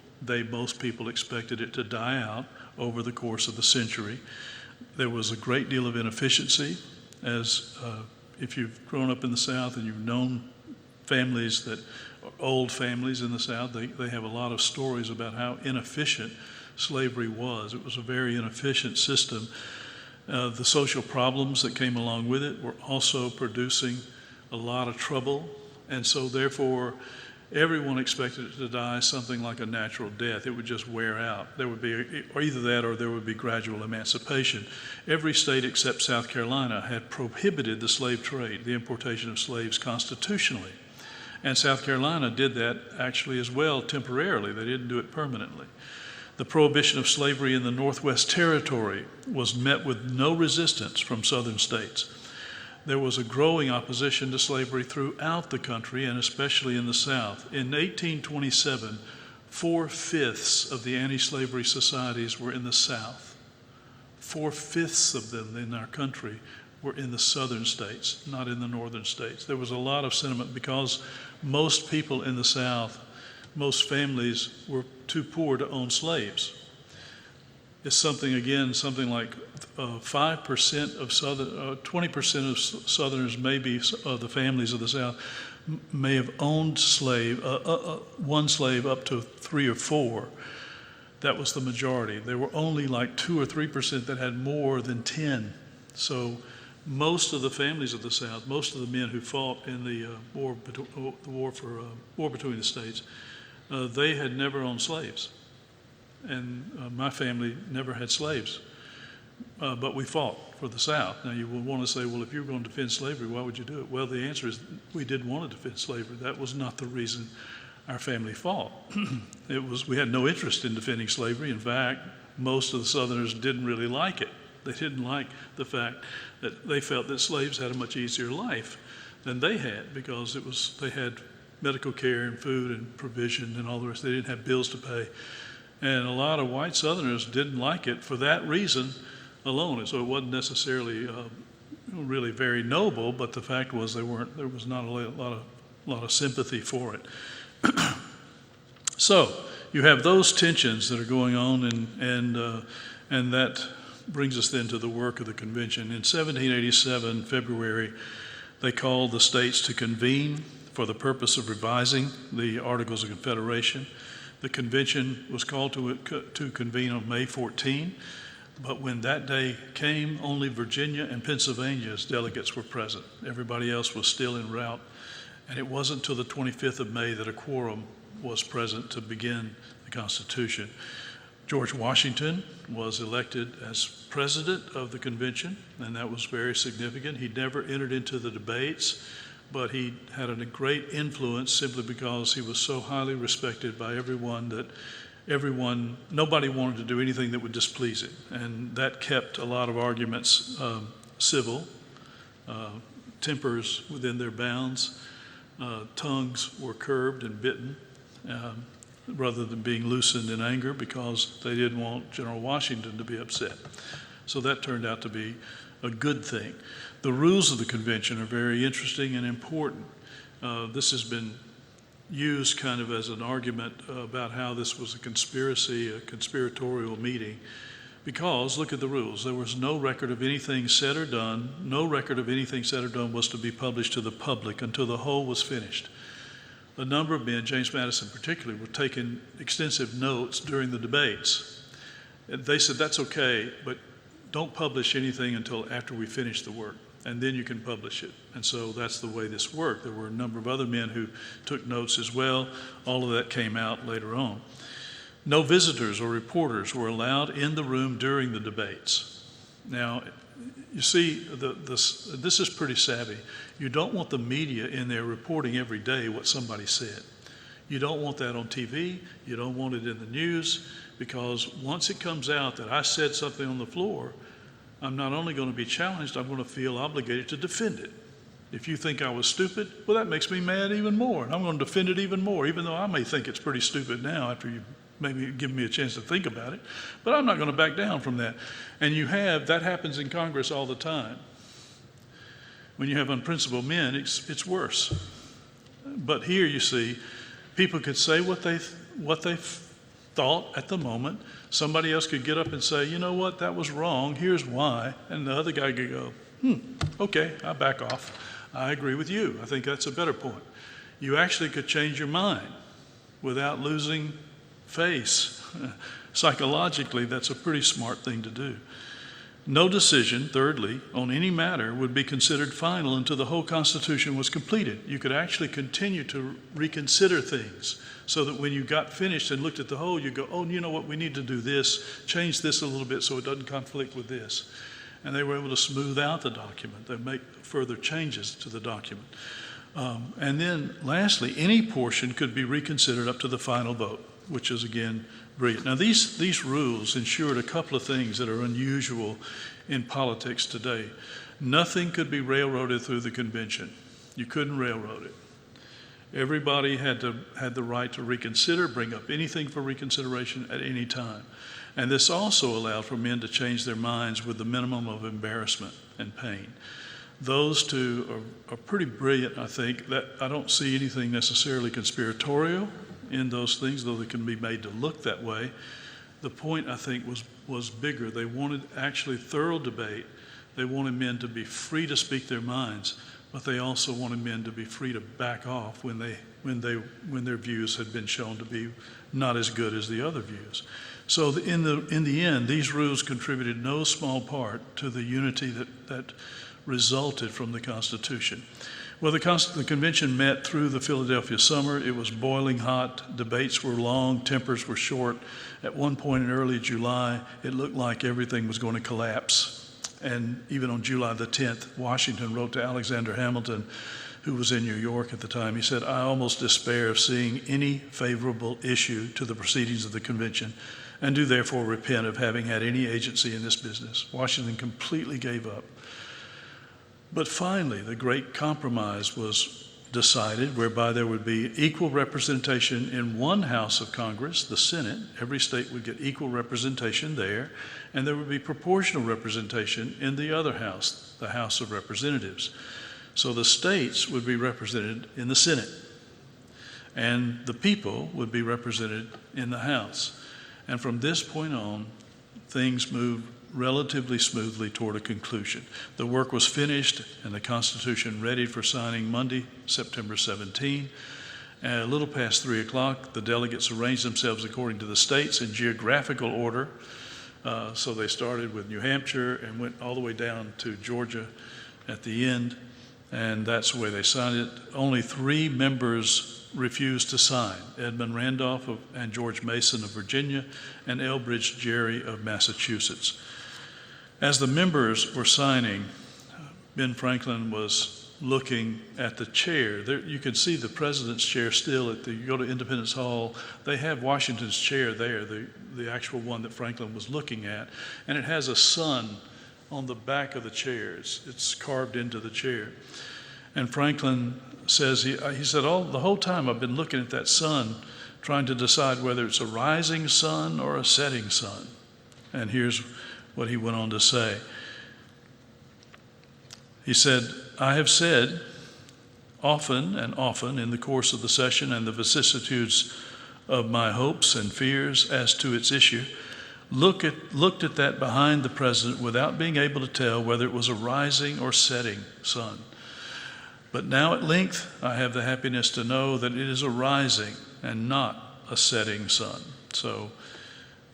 Most people expected it to die out over the course of the century. There was a great deal of inefficiency, as if you've grown up in the South and you've known families old families in the South, they have a lot of stories about how inefficient slavery was. It was a very inefficient system. The social problems that came along with it were also producing a lot of trouble, and so therefore everyone expected it to die something like a natural death. It would just wear out. There would be or either that or there would be gradual emancipation. Every state except South Carolina had prohibited the slave trade, the importation of slaves, constitutionally. And South Carolina did that actually as well temporarily. They didn't do it permanently. The prohibition of slavery in the Northwest Territory was met with no resistance from southern states. There was a growing opposition to slavery throughout the country, and especially in the South. In 1827, 4/5 of the anti-slavery societies were in the South. 4/5 of them in our country were in the southern states, not in the northern states. There was a lot of sentiment because most people in the South, most families were too poor to own slaves. It's something like 5% of Southern, 20% of Southerners, maybe of the families of the South, may have owned one slave up to 3 or 4. That was the majority. There were only like 2 or 3% that had more than 10. So most of the families of the South, most of the men who fought in the war between the states, they had never owned slaves. And my family never had slaves. but we fought for the South. Now, you would want to say, well, if you were going to defend slavery, why would you do it? Well, the answer is we didn't want to defend slavery. That was not the reason our family fought. We had no interest in defending slavery. In fact, most of the Southerners didn't really like it. They didn't like the fact that they felt that slaves had a much easier life than they had, because they had medical care and food and provision and all the rest. They didn't have bills to pay. And a lot of white Southerners didn't like it for that reason alone. And so it wasn't necessarily really very noble, but the fact was there was not a lot of sympathy for it. So you have those tensions that are going on, and that brings us then to the work of the convention. In 1787, February, they called the states to convene for the purpose of revising the Articles of Confederation. The convention was called to convene on May 14, but when that day came, only Virginia and Pennsylvania's delegates were present. Everybody else was still en route, and it wasn't until the 25th of May that a quorum was present to begin the Constitution. George Washington was elected as president of the convention, and that was very significant. He never entered into the debates, but he had a great influence simply because he was so highly respected by everyone that nobody wanted to do anything that would displease him. And that kept a lot of arguments civil, tempers within their bounds, tongues were curbed and bitten, rather than being loosened in anger, because they didn't want General Washington to be upset. So that turned out to be a good thing. The rules of the convention are very interesting and important. This has been used kind of as an argument about how this was a conspiracy, a conspiratorial meeting, because look at the rules. There was no record of anything said or done. No record of anything said or done was to be published to the public until the whole was finished. A number of men, James Madison particularly, were taking extensive notes during the debates. And they said, that's okay, but don't publish anything until after we finish the work, and then you can publish it. And so that's the way this worked. There were a number of other men who took notes as well. All of that came out later on. No visitors or reporters were allowed in the room during the debates. Now, you see, this is pretty savvy. You don't want the media in there reporting every day what somebody said. You don't want that on TV. You don't want it in the news, because once it comes out that I said something on the floor, I'm not only going to be challenged, I'm going to feel obligated to defend it. If you think I was stupid, well, that makes me mad even more, and I'm going to defend it even more, even though I may think it's pretty stupid now after you maybe give me a chance to think about it. But I'm not going to back down from that. And that happens in Congress all the time. When you have unprincipled men, it's worse. But here you see, people could say what they thought at the moment. Somebody else could get up and say, you know what, that was wrong, here's why. And the other guy could go, okay, I back off. I agree with you. I think that's a better point. You actually could change your mind without losing face. Psychologically, that's a pretty smart thing to do. No decision, thirdly, on any matter would be considered final until the whole Constitution was completed. You could actually continue to reconsider things, so that when you got finished and looked at the whole, you go, oh, you know what, we need to do this, change this a little bit so it doesn't conflict with this. And they were able to smooth out the document. They make further changes to the document. And then lastly, any portion could be reconsidered up to the final vote, which is again brilliant. Now these rules ensured a couple of things that are unusual in politics today. Nothing could be railroaded through the convention. You couldn't railroad it. Everybody had the right to reconsider, bring up anything for reconsideration at any time. And this also allowed for men to change their minds with the minimum of embarrassment and pain. Those two are pretty brilliant, I think. That I don't see anything necessarily conspiratorial in those things, though they can be made to look that way. The point, I think, was bigger. They wanted actually thorough debate. They wanted men to be free to speak their minds, but they also wanted men to be free to back off when their views had been shown to be not as good as the other views. So in the end, these rules contributed no small part to the unity that resulted from the Constitution. Well, the convention met through the Philadelphia summer. It was boiling hot. Debates were long. Tempers were short. At one point in early July, it looked like everything was going to collapse. And even on July the 10th, Washington wrote to Alexander Hamilton, who was in New York at the time. He said, "I almost despair of seeing any favorable issue to the proceedings of the convention, and do therefore repent of having had any agency in this business." Washington completely gave up. But finally, the great compromise was decided, whereby there would be equal representation in one house of Congress, the Senate. Every state would get equal representation there, and there would be proportional representation in the other house, the House of Representatives. So the states would be represented in the Senate, and the people would be represented in the House. And from this point on, things moved relatively smoothly toward a conclusion. The work was finished and the Constitution ready for signing Monday, September 17. At a little past 3 o'clock, the delegates arranged themselves according to the states in geographical order. So they started with New Hampshire and went all the way down to Georgia at the end, and that's the way they signed it. Only 3 members refused to sign: Edmund Randolph and George Mason of Virginia, and Elbridge Gerry of Massachusetts. As the members were signing, Ben Franklin was looking at the chair. There, you can see the president's chair still you go to Independence Hall, they have Washington's chair there, the actual one that Franklin was looking at, and it has a sun on the back of the chair. It's carved into the chair. And Franklin says, he said, the whole time I've been looking at that sun, trying to decide whether it's a rising sun or a setting sun. And here's what he went on to say. He said, "I have said often and often in the course of the session and the vicissitudes of my hopes and fears as to its issue, looked at that behind the president without being able to tell whether it was a rising or setting sun. But now at length I have the happiness to know that it is a rising and not a setting sun." So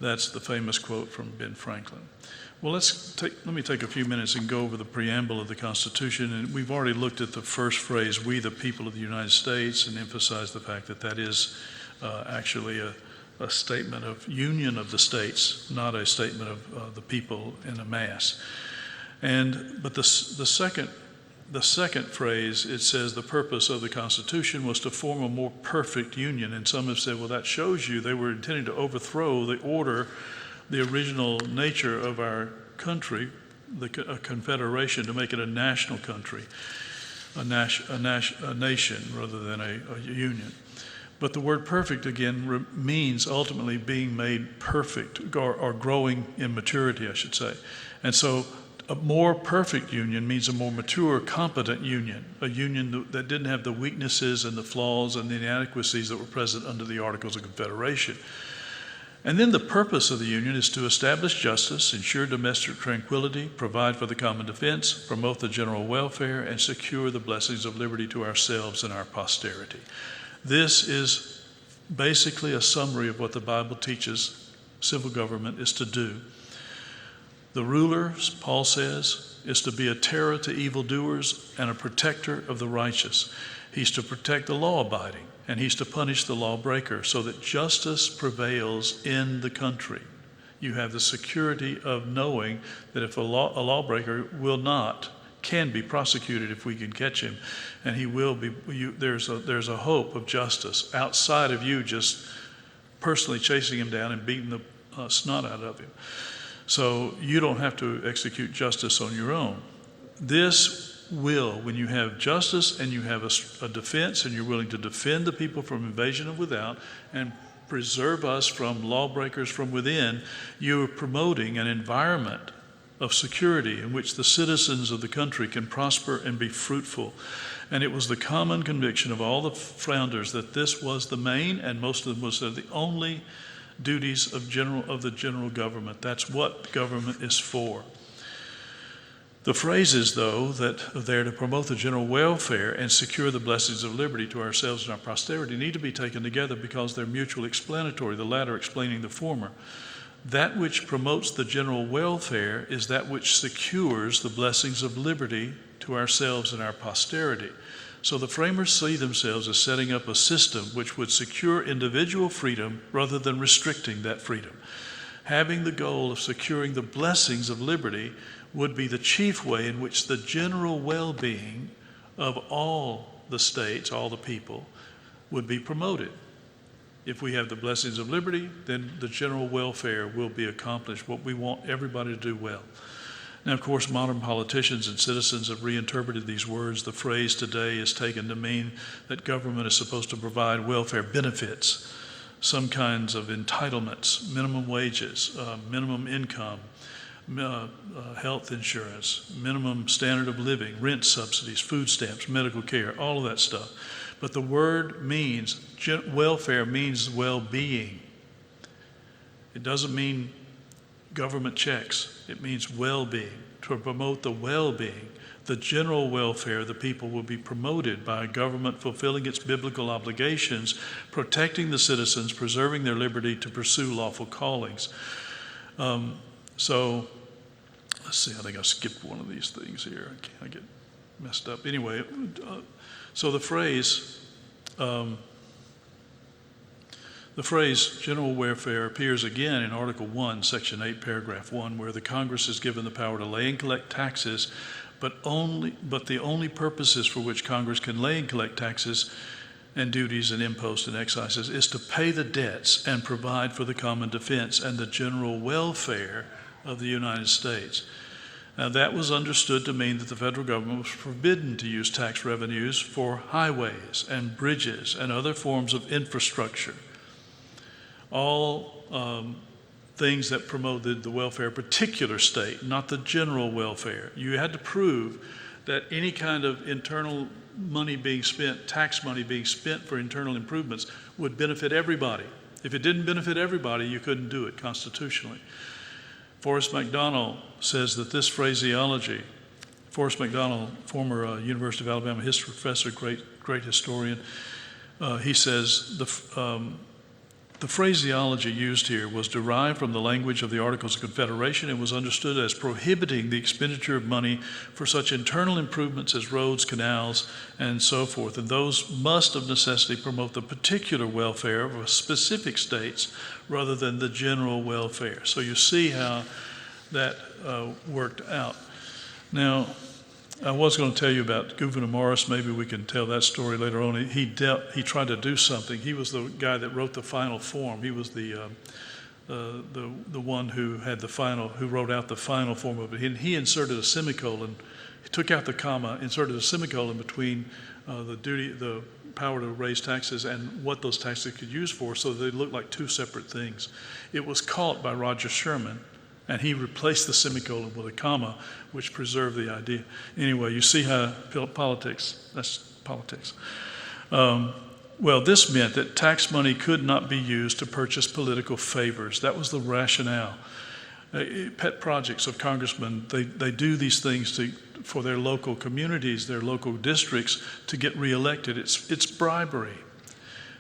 that's the famous quote from Ben Franklin. Well, let me take a few minutes and go over the preamble of the Constitution. And we've already looked at the first phrase, "We the people of the United States," and emphasized the fact that that is actually a statement of union of the states, not a statement of the people in a mass. But the second phrase, it says the purpose of the Constitution was to form a more perfect union. And some have said, well, that shows you they were intending to overthrow the order, the original nature of our country, a confederation, to make it a national country, a nation rather than a union. But the word perfect, again, means ultimately being made perfect, or growing in maturity, I should say. And so a more perfect union means a more mature, competent union, a union that didn't have the weaknesses and the flaws and the inadequacies that were present under the Articles of Confederation. And then the purpose of the Union is to establish justice, ensure domestic tranquility, provide for the common defense, promote the general welfare, and secure the blessings of liberty to ourselves and our posterity. This is basically a summary of what the Bible teaches civil government is to do. The ruler, Paul says, is to be a terror to evildoers and a protector of the righteous. He's to protect the law-abiding, and he's to punish the lawbreaker so that justice prevails in the country. You have the security of knowing that if a lawbreaker can be prosecuted if we can catch him, and he will be. There's a hope of justice outside of you just personally chasing him down and beating the snot out of him. So you don't have to execute justice on your own. This will, when you have justice and you have a defense and you're willing to defend the people from invasion of without and preserve us from lawbreakers from within, you are promoting an environment of security in which the citizens of the country can prosper and be fruitful. And it was the common conviction of all the founders that this was the main, and most of them was the only, duties of the general government. That's what government is for. The phrases, though, that are there to promote the general welfare and secure the blessings of liberty to ourselves and our posterity need to be taken together because they're mutually explanatory, the latter explaining the former. That which promotes the general welfare is that which secures the blessings of liberty to ourselves and our posterity. So the framers see themselves as setting up a system which would secure individual freedom rather than restricting that freedom. Having the goal of securing the blessings of liberty would be the chief way in which the general well-being of all the states, all the people, would be promoted. If we have the blessings of liberty, then the general welfare will be accomplished, what we want everybody to do well. Now, of course, modern politicians and citizens have reinterpreted these words. The phrase today is taken to mean that government is supposed to provide welfare benefits, some kinds of entitlements, minimum wages, minimum income, health insurance, minimum standard of living, rent subsidies, food stamps, medical care, all of that stuff. But the word means, welfare means well-being. It doesn't mean government checks. It means well-being. To promote the well-being, the general welfare of the people will be promoted by a government fulfilling its biblical obligations, protecting the citizens, preserving their liberty to pursue lawful callings. So, let's see, I think I skipped one of these things here. I get messed up. Anyway, so the phrase general welfare appears again in Article 1, Section 8, Paragraph 1, where the Congress is given the power to lay and collect taxes, but the only purposes for which Congress can lay and collect taxes and duties and imposts and excises is to pay the debts and provide for the common defense and the general welfare of the United States. Now, that was understood to mean that the federal government was forbidden to use tax revenues for highways and bridges and other forms of infrastructure, all things that promoted the welfare of a particular state, not the general welfare. You had to prove that any kind of internal money being spent, tax money being spent for internal improvements, would benefit everybody. If it didn't benefit everybody, you couldn't do it constitutionally. Forrest McDonald says that this phraseology, Forrest McDonald, former University of Alabama history professor, great historian, he says the phraseology used here was derived from the language of the Articles of Confederation and was understood as prohibiting the expenditure of money for such internal improvements as roads, canals, and so forth. And those must of necessity promote the particular welfare of specific states rather than the general welfare. So you see how that worked out. Now, I was going to tell you about Gouverneur Morris. Maybe we can tell that story later on. He tried to do something. He was the guy that wrote the final form. He was the one who wrote out the final form of it. He inserted a semicolon. He took out the comma, inserted a semicolon between the power to raise taxes and what those taxes could use for, so they looked like two separate things. It was caught by Roger Sherman, and he replaced the semicolon with a comma, which preserved the idea. Anyway, you see how that's politics. Well, this meant that tax money could not be used to purchase political favors. That was the rationale. Pet projects of congressmen, they do these things for their local communities, their local districts, to get reelected. It's bribery.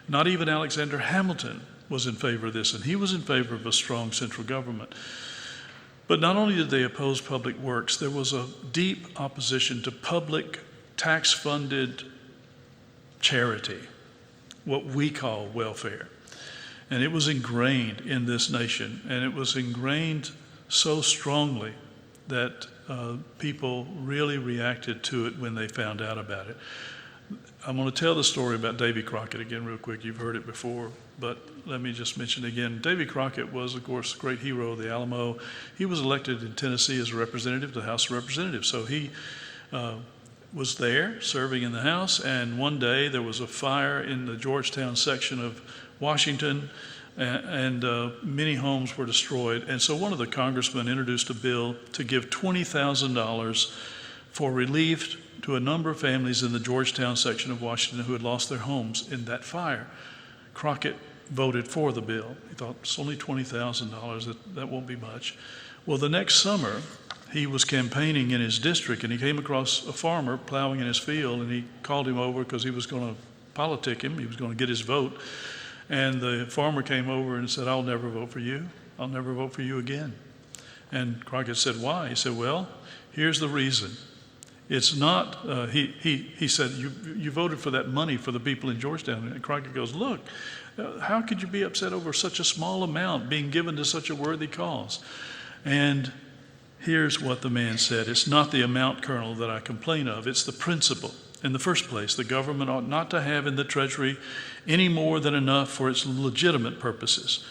Not even Alexander Hamilton was in favor of this, and he was in favor of a strong central government. But not only did they oppose public works, there was a deep opposition to public tax-funded charity, what we call welfare. And it was ingrained in this nation, and it was ingrained so strongly that people really reacted to it when they found out about it. I'm going to tell the story about Davy Crockett again real quick. You've heard it before, but let me just mention it again. Davy Crockett was, of course, a great hero of the Alamo. He was elected in Tennessee as a representative to the House of Representatives. So he was there serving in the House, and one day there was a fire in the Georgetown section of Washington, and many homes were destroyed. And so one of the congressmen introduced a bill to give $20,000 for relief to a number of families in the Georgetown section of Washington who had lost their homes in that fire. Crockett voted for the bill. He thought, it's only $20,000, that won't be much. Well, the next summer, he was campaigning in his district, and he came across a farmer plowing in his field, and he called him over because he was going to politic him. He was going to get his vote. And the farmer came over and said, I'll never vote for you. I'll never vote for you again. And Crockett said, why? He said, well, here's the reason. It's not, he said, you voted for that money for the people in Georgetown. And Crockett goes, look, how could you be upset over such a small amount being given to such a worthy cause? And here's what the man said. It's not the amount, Colonel, that I complain of. It's the principle. In the first place, the government ought not to have in the Treasury any more than enough for its legitimate purposes.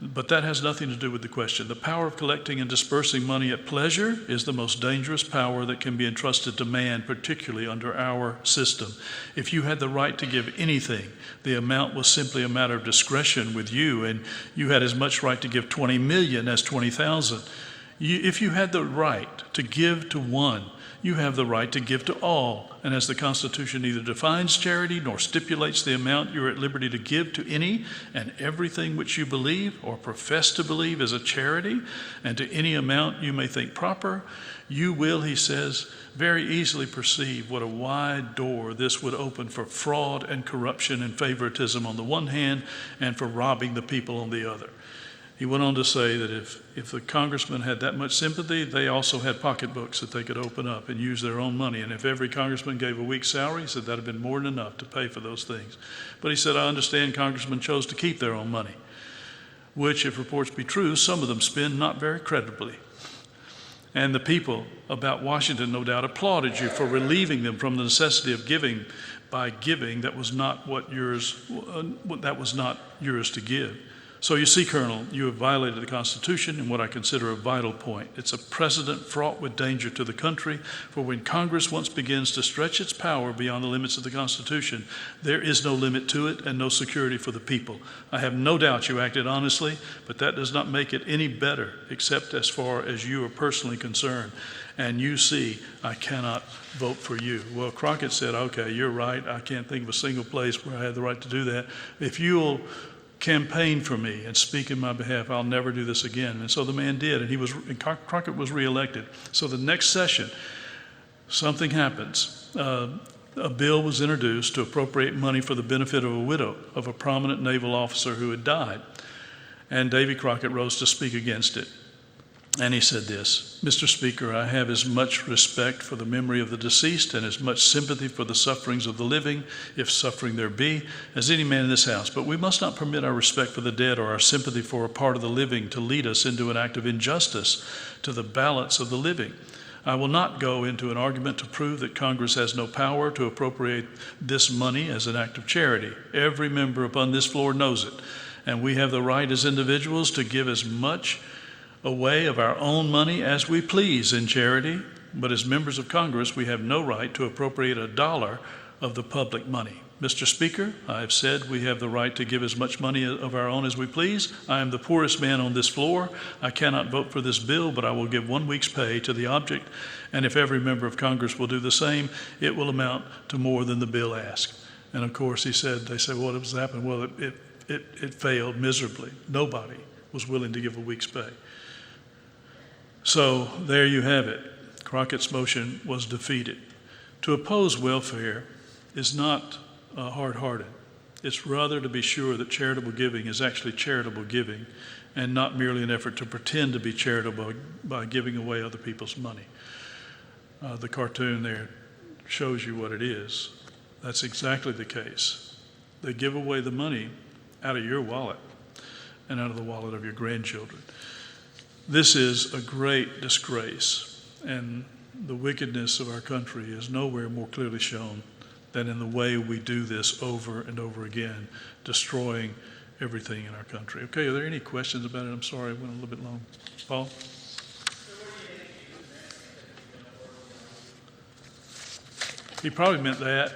But that has nothing to do with the question. The power of collecting and dispersing money at pleasure is the most dangerous power that can be entrusted to man, particularly under our system. If you had the right to give anything, the amount was simply a matter of discretion with you, and you had as much right to give 20 million as 20,000. If you had the right to give to one, you have the right to give to all. And as the Constitution neither defines charity nor stipulates the amount you're at liberty to give to any and everything which you believe or profess to believe is a charity, and to any amount you may think proper, you will, he says, very easily perceive what a wide door this would open for fraud and corruption and favoritism on the one hand, and for robbing the people on the other. He went on to say that if the congressman had that much sympathy, they also had pocketbooks that they could open up and use their own money. And if every congressman gave a week's salary, he said that would have been more than enough to pay for those things. But he said, I understand congressmen chose to keep their own money, which, if reports be true, some of them spend not very creditably. And the people about Washington, no doubt, applauded you for relieving them from the necessity of giving by giving that was not yours to give. So you see, Colonel, you have violated the Constitution in what I consider a vital point. It's a precedent fraught with danger to the country, for when Congress once begins to stretch its power beyond the limits of the Constitution, there is no limit to it and no security for the people. I have no doubt you acted honestly, but that does not make it any better, except as far as you are personally concerned. And you see, I cannot vote for you. Well, Crockett said, okay, you're right. I can't think of a single place where I had the right to do that. If you'll campaign for me and speak in my behalf, I'll never do this again. And so the man did, and Crockett was reelected. So the next session, something happens. A bill was introduced to appropriate money for the benefit of a widow of a prominent naval officer who had died. And Davy Crockett rose to speak against it. And he said this, Mr. Speaker, I have as much respect for the memory of the deceased and as much sympathy for the sufferings of the living, if suffering there be, as any man in this house. But we must not permit our respect for the dead or our sympathy for a part of the living to lead us into an act of injustice to the balance of the living. I will not go into an argument to prove that Congress has no power to appropriate this money as an act of charity. Every member upon this floor knows it. And we have the right as individuals to give as much away of our own money as we please in charity, but as members of Congress, we have no right to appropriate a dollar of the public money. Mr. Speaker, I have said we have the right to give as much money of our own as we please. I am the poorest man on this floor. I cannot vote for this bill, but I will give 1 week's pay to the object, and if every member of Congress will do the same, it will amount to more than the bill asks. And of course, they said, well, what has happened? Well, it failed miserably. Nobody was willing to give a week's pay. So there you have it. Crockett's motion was defeated. To oppose welfare is not hard-hearted. It's rather to be sure that charitable giving is actually charitable giving and not merely an effort to pretend to be charitable by giving away other people's money. The cartoon there shows you what it is. That's exactly the case. They give away the money out of your wallet and out of the wallet of your grandchildren. This is a great disgrace, and the wickedness of our country is nowhere more clearly shown than in the way we do this over and over again, destroying everything in our country. Okay, are there any questions about it? I'm sorry, I went a little bit long. Paul? He probably meant that.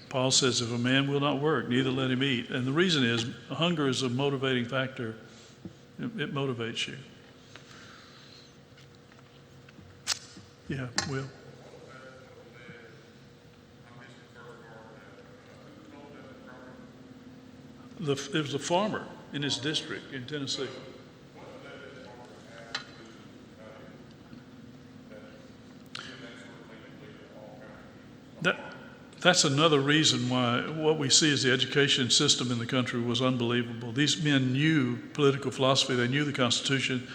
Paul says, if a man will not work, neither let him eat. And the reason is, hunger is a motivating factor. It motivates you. Yeah, Will. There was a farmer in his district in Tennessee. That's another reason why what we see as the education system in the country was unbelievable. These men knew political philosophy, they knew the Constitution,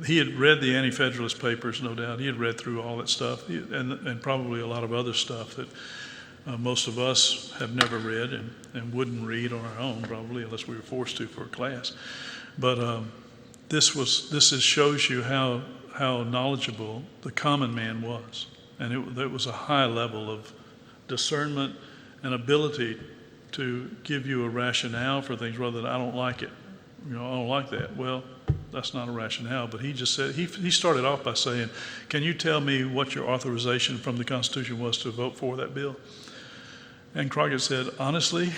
he had read the Anti-Federalist Papers, no doubt. He had read through all that stuff, and probably a lot of other stuff that most of us have never read and wouldn't read on our own, probably, unless we were forced to for a class. But this shows you how knowledgeable the common man was. And it was a high level of discernment and ability to give you a rationale for things rather than, I don't like it. I don't like that. Well, that's not a rationale. But he just said, he started off by saying, can you tell me what your authorization from the Constitution was to vote for that bill? And Crockett said, honestly,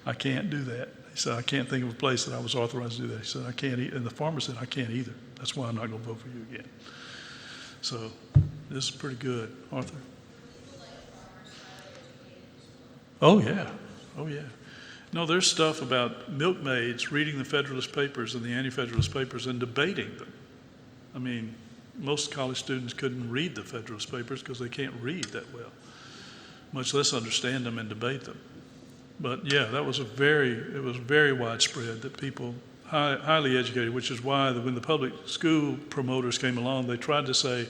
I can't do that. He said, I can't think of a place that I was authorized to do that. He said, I can't. And the farmer said, I can't either. That's why I'm not going to vote for you again. So this is pretty good. Arthur? Oh, yeah. Oh, yeah. No, there's stuff about milkmaids reading the Federalist Papers and the Anti-Federalist Papers and debating them. I mean, most college students couldn't read the Federalist Papers because they can't read that well, much less understand them and debate them. But yeah, it was very widespread that people, highly educated, which is why when the public school promoters came along, they tried to say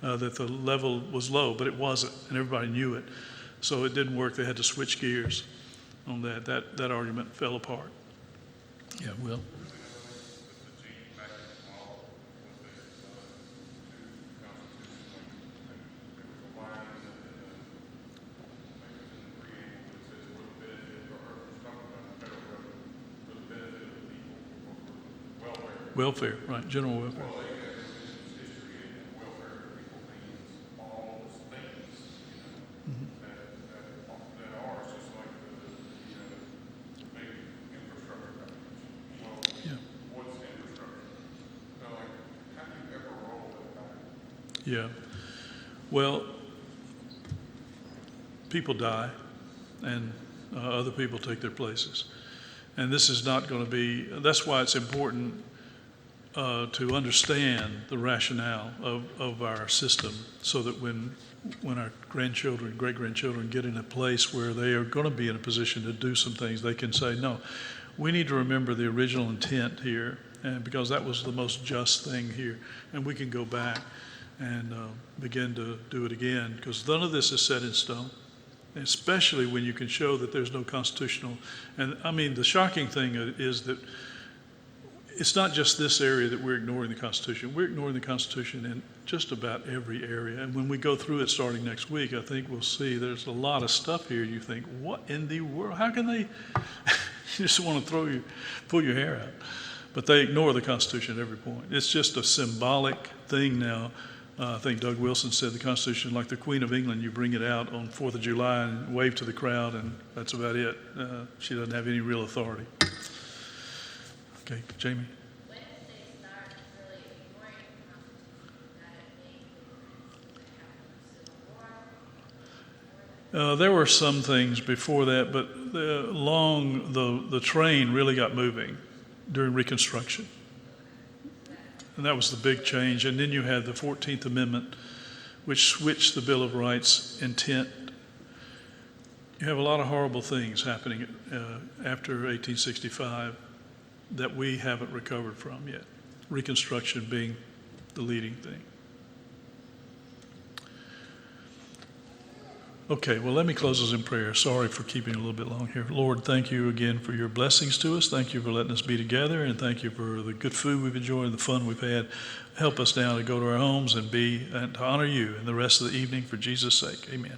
that the level was low, but it wasn't, and everybody knew it. So it didn't work. They had to switch gears on that. That argument fell apart. Yeah, Will. Welfare, right, general welfare. Yeah. Well, people die and other people take their places. And this is not going to be, that's why it's important to understand the rationale of our system so that when our grandchildren, great-grandchildren get in a place where they are going to be in a position to do some things, they can say, no, we need to remember the original intent here, and because that was the most just thing here, and we can go back and begin to do it again, because none of this is set in stone, especially when you can show that there's no constitutional. And I mean, the shocking thing is that it's not just this area that we're ignoring the Constitution. We're ignoring the Constitution in just about every area. And when we go through it starting next week, I think we'll see there's a lot of stuff here. You think, what in the world? How can they? You just want to pull your hair out. But they ignore the Constitution at every point. It's just a symbolic thing now. I think Doug Wilson said the Constitution, like the Queen of England, you bring it out on 4th of July and wave to the crowd, and that's about it. She doesn't have any real authority. Okay, Jamie. When did they start really ignoring the Constitution? That it made There were some things before that, but the train really got moving during Reconstruction. And that was the big change. And then you had the 14th Amendment, which switched the Bill of Rights intent. You have a lot of horrible things happening after 1865 that we haven't recovered from yet. Reconstruction being the leading thing. Okay, well, let me close us in prayer. Sorry for keeping a little bit long here. Lord, thank you again for your blessings to us. Thank you for letting us be together, and thank you for the good food we've enjoyed and the fun we've had. Help us now to go to our homes and to honor you in the rest of the evening for Jesus' sake. Amen.